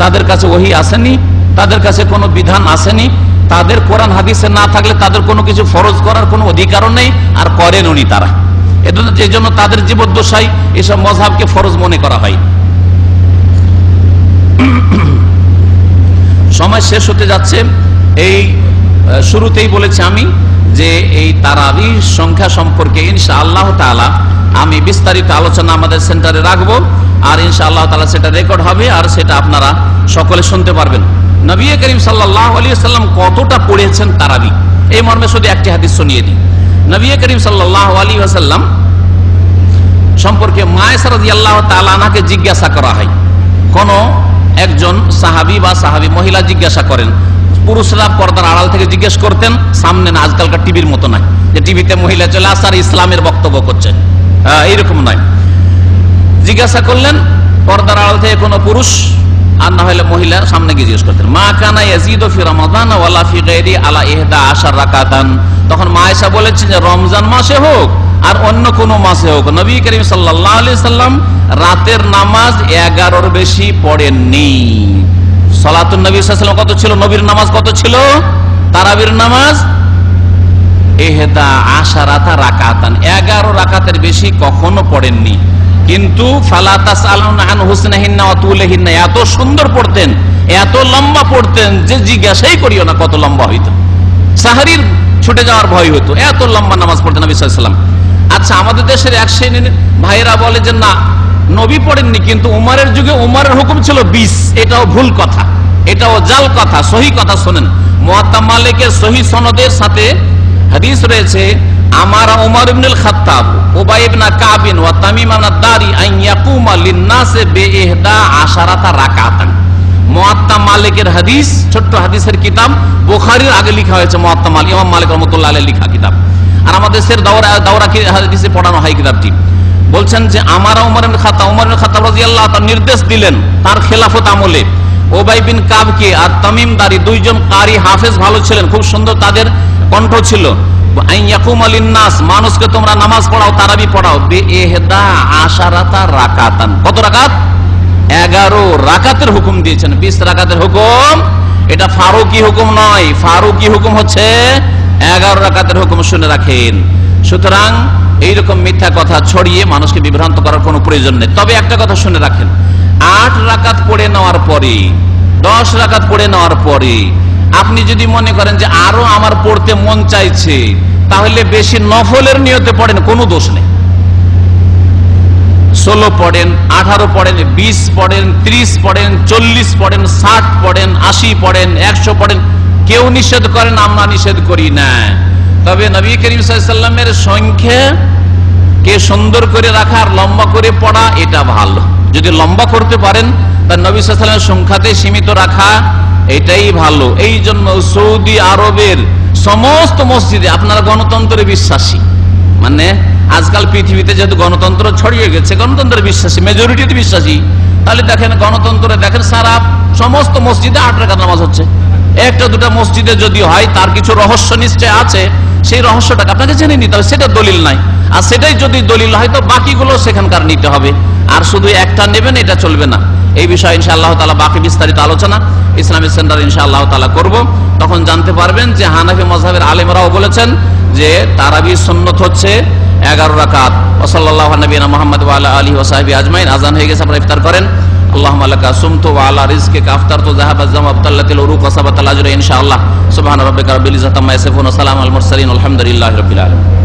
তাদের কাছে ওহী আসেনি, তাদের কাছে কোনো বিধান আসেনি, তাদের কোরআন হাদিসে না থাকলে তাদের কোনো কিছু ফরজ করার কোনো অধিকারও নেই, আর করেন উনি তারা। এই জন্য তাদের জীবদ্দশায় এসব মযহাবকে ফরজ মনে করা হয়। সময় শেষ হতে যাচ্ছে। এই শুরুতেই বলেছি আমি যে এই তারাবির সংখ্যা সম্পর্কে ইনশাআল্লাহ তাআলা আমি বিস্তারিত আলোচনা আমাদের সেন্টারে রাখবো, আর ইনশাআল্লাহ তাআলা সেটা রেকর্ড হবে, আর সেটা আপনারা সকলে শুনতে পারবেন। নবী করিম সাল্লাল্লাহু আলাইহি ওয়াসাল্লাম কতটা পড়েছেন তারাবি, এই মর্মে শুধু একটি হাদিস শুনিয়ে দিই। নবী করিম সাল্লাল্লাহু আলাইহি ওয়াসাল্লাম সম্পর্কে মা আয়েশা রাদিয়াল্লাহু তাআলা আনহাকে জিজ্ঞাসা করা হয়। কোন একজন সাহাবী বা সাহাবী মহিলা জিজ্ঞাসা করেন, পুরুষরা পর্দার আড়াল থেকে জিজ্ঞেস করতেন, সামনে না, আজকালকার টিভির মতো নয় যে টিভিতে মহিলা চলে আসে আর ইসলামের বক্তব্য করছে, এইরকম নয়। জিজ্ঞাসা করলেন পর্দার আড়াল থেকে কোনো পুরুষ, আর না হলে মহিলা সামনে গিয়ে জিজ্ঞেস করতেন, মা কানা ইয়াজিদু ফি রমাদান ওয়ালা ফি গায়রি আলা 11 রাকাতান। তখন মা আয়েশা বলেছেন যে রমজান মাসে হোক আর অন্য কোন মাসে হোক, নবী করিম সাল্লাল্লাহু আলাইহি সাল্লাম রাতের নামাজ 11-র বেশি পড়েননি। সালাতুন নবী সাল্লাল্লাহু আলাইহি ওয়াসাল্লাম কত ছিল? নবীর নামাজ কত ছিল? তারাবির নামাজ 11 রাকাতান, 11 রাকাতের বেশি কখনো পড়েননি। কিন্তু ফালা তাসআলুনা আন হুসনিহিন্না ওয়া তুলিহিন্না, এত সুন্দর পড়তেন, এত লম্বা পড়তেন যে জিজ্ঞাসাই করিও না কত লম্বা হইতো, সাহরির ছুটে যাওয়ার ভয় হতো, এত লম্বা নামাজ পড়তেন নবী সাল্লাল্লাহু আলাইহি ওয়াসাল্লাম। আচ্ছা, আমাদের দেশের এক শ্রেণীর ভাইরা বলে যে না, নবী পড়েননি, কিন্তু উমরের যুগে উমরের হুকুম ছিল 20। এটাও ভুল কথা, এটাও জাল কথা। সহি কথা শোনেন, মুয়াত্তা মালিকের সহি সনদের সাথে হাদিস রয়েছে, আমারা উমর ইবনুল খাত্তাব উবাই ইবনে কাব ওয়া তামিম ইবনে দারি আন ইয়াকুমা লিন-নাসি বিইহদা আশারাতা রাকাতান। মুয়াত্তা মালিকের হাদিস, ছোট্ট হাদিসের কিতাব, বুখারীর আগে লেখা হয়েছে মুয়াত্তা মালিক, ইমাম মালিক রাহমাতুল্লাহ আলাইহি লেখা কিতাব, আর আমাদের দেশের দাওরা কি হাদিসে পড়ানো হয় কিতাবটি। বলছেন যে আমারা উমর ইবনে খাত্তাব রাদিয়াল্লাহু তাআলা নির্দেশ দিলেন তার খেলাফত আমলে উবাই বিন কাবকে আর তামিম দারি, দুইজন কারি হাফেজ ভালো ছিলেন, খুব সুন্দর তাদের কণ্ঠ ছিল, আন ইয়াকুমা লিন-নাস, মানুষকে তোমরা নামাজ পড়াও, তারাবি পড়াও, বিইহদা আশারাতা রাকাতান। কত রাকাত? 11 রাকাতের হুকুম দিয়েছেন। 20 রাকাতের হুকুম, এটা ফারুকি হুকুম নয়। ফারুকি হুকুম হচ্ছে 11 রাকাতের হুকুম, শুনে রাখেন। সুতরাং এইরকম মিথ্যা কথা ছড়িয়ে মানুষকে বিভ্রান্ত করার কোনো প্রয়োজন নেই। তবে একটা কথা শুনে রাখেন, 8 রাকাত পড়ে নেওয়ার পরে, 10 রাকাত পড়ে নেওয়ার পরে আপনি যদি মনে করেন যে আরো আমার পড়তে মন চাইছে, তাহলে বেশি নফলের নিয়তে পড়েন, কোনো দোষ নেই। 16 পড়েন, 18 পড়েন, 20 পড়েন, 30 পড়েন, 40 পড়েন, 60 পড়েন, 80 পড়েন, 100 পড়েন, কেউ নিষেধ করেন, আমরা নিষেধ করি না। তবে নবী করিম সাল্লাল্লাহু আলাইহি ওয়াসাল্লামের সংখ্যা কে সুন্দর করে রাখা আর লম্বা করে পড়া, এটা ভালো। যদি লম্বা করতে পারেন তার নবী সাল্লাল্লাহু আলাইহি ওয়াসাল্লামের সংখ্যাতে সীমিত রাখা, এটাই ভালো। এই জন্য সৌদি আরবের সমস্ত মসজিদে, আপনারা গণতন্ত্রে বিশ্বাসী, মানে আজকাল পৃথিবীতে যেহেতু গণতন্ত্র ছড়িয়ে গেছে, গণতন্ত্রে বিশ্বাসী, মেজরিটিতে বিশ্বাসী, তাহলে দেখেন গণতন্ত্রে দেখেন সারা সমস্ত মসজিদে 8 রাকাত নামাজ হচ্ছে। একটা দুটা মসজিদে যদি হয় তার কিছু রহস্য নিশ্চয় আছে, সেই রহস্যটাকে আপনাকে জেনে নিতে হবে, সেটা দলিল নাই। আর সেটাই যদি দলিল হয় তো বাকিগুলো সেখানকার নিতে হবে, আর শুধু একটা নেবেন এটা চলবে না। এই বিষয়ে ইনশাআল্লাহ তাআলা বাকি বিস্তারিত আলোচনা ইসলামিক সেন্টার ইনশাআল্লাহ তাআলা করব। তখন জানতে পারবেন যে হানাফি মাযহাবের আলেমরাও বলেছেন যে তারাবি সুন্নত হচ্ছে 11 রাকাত। ওয়া সাল্লাল্লাহু আলা নবিয়িনা মুহাম্মদ ওয়া আলা আলিহি ওয়া সাহবিহি আজমাইন। আযান হয়ে গেছে, আপনারা ইফতার করেন। আল্লাহুম্মা লাকা সুমতু ওয়া আলা রিজকিকা আফতারতু যাহাবা যাম আবতাল্লাতিল উরুক ওয়া সাবাতাল আজরু ইনশাআল্লাহ। সুবহান রাব্বিকা রাব্বিল ইজ্জাতি আম্মা ইয়াসিফুন ওয়া সালামুল মুরসালিন আলহামদুলিল্লাহি রাব্বিল আলামিন।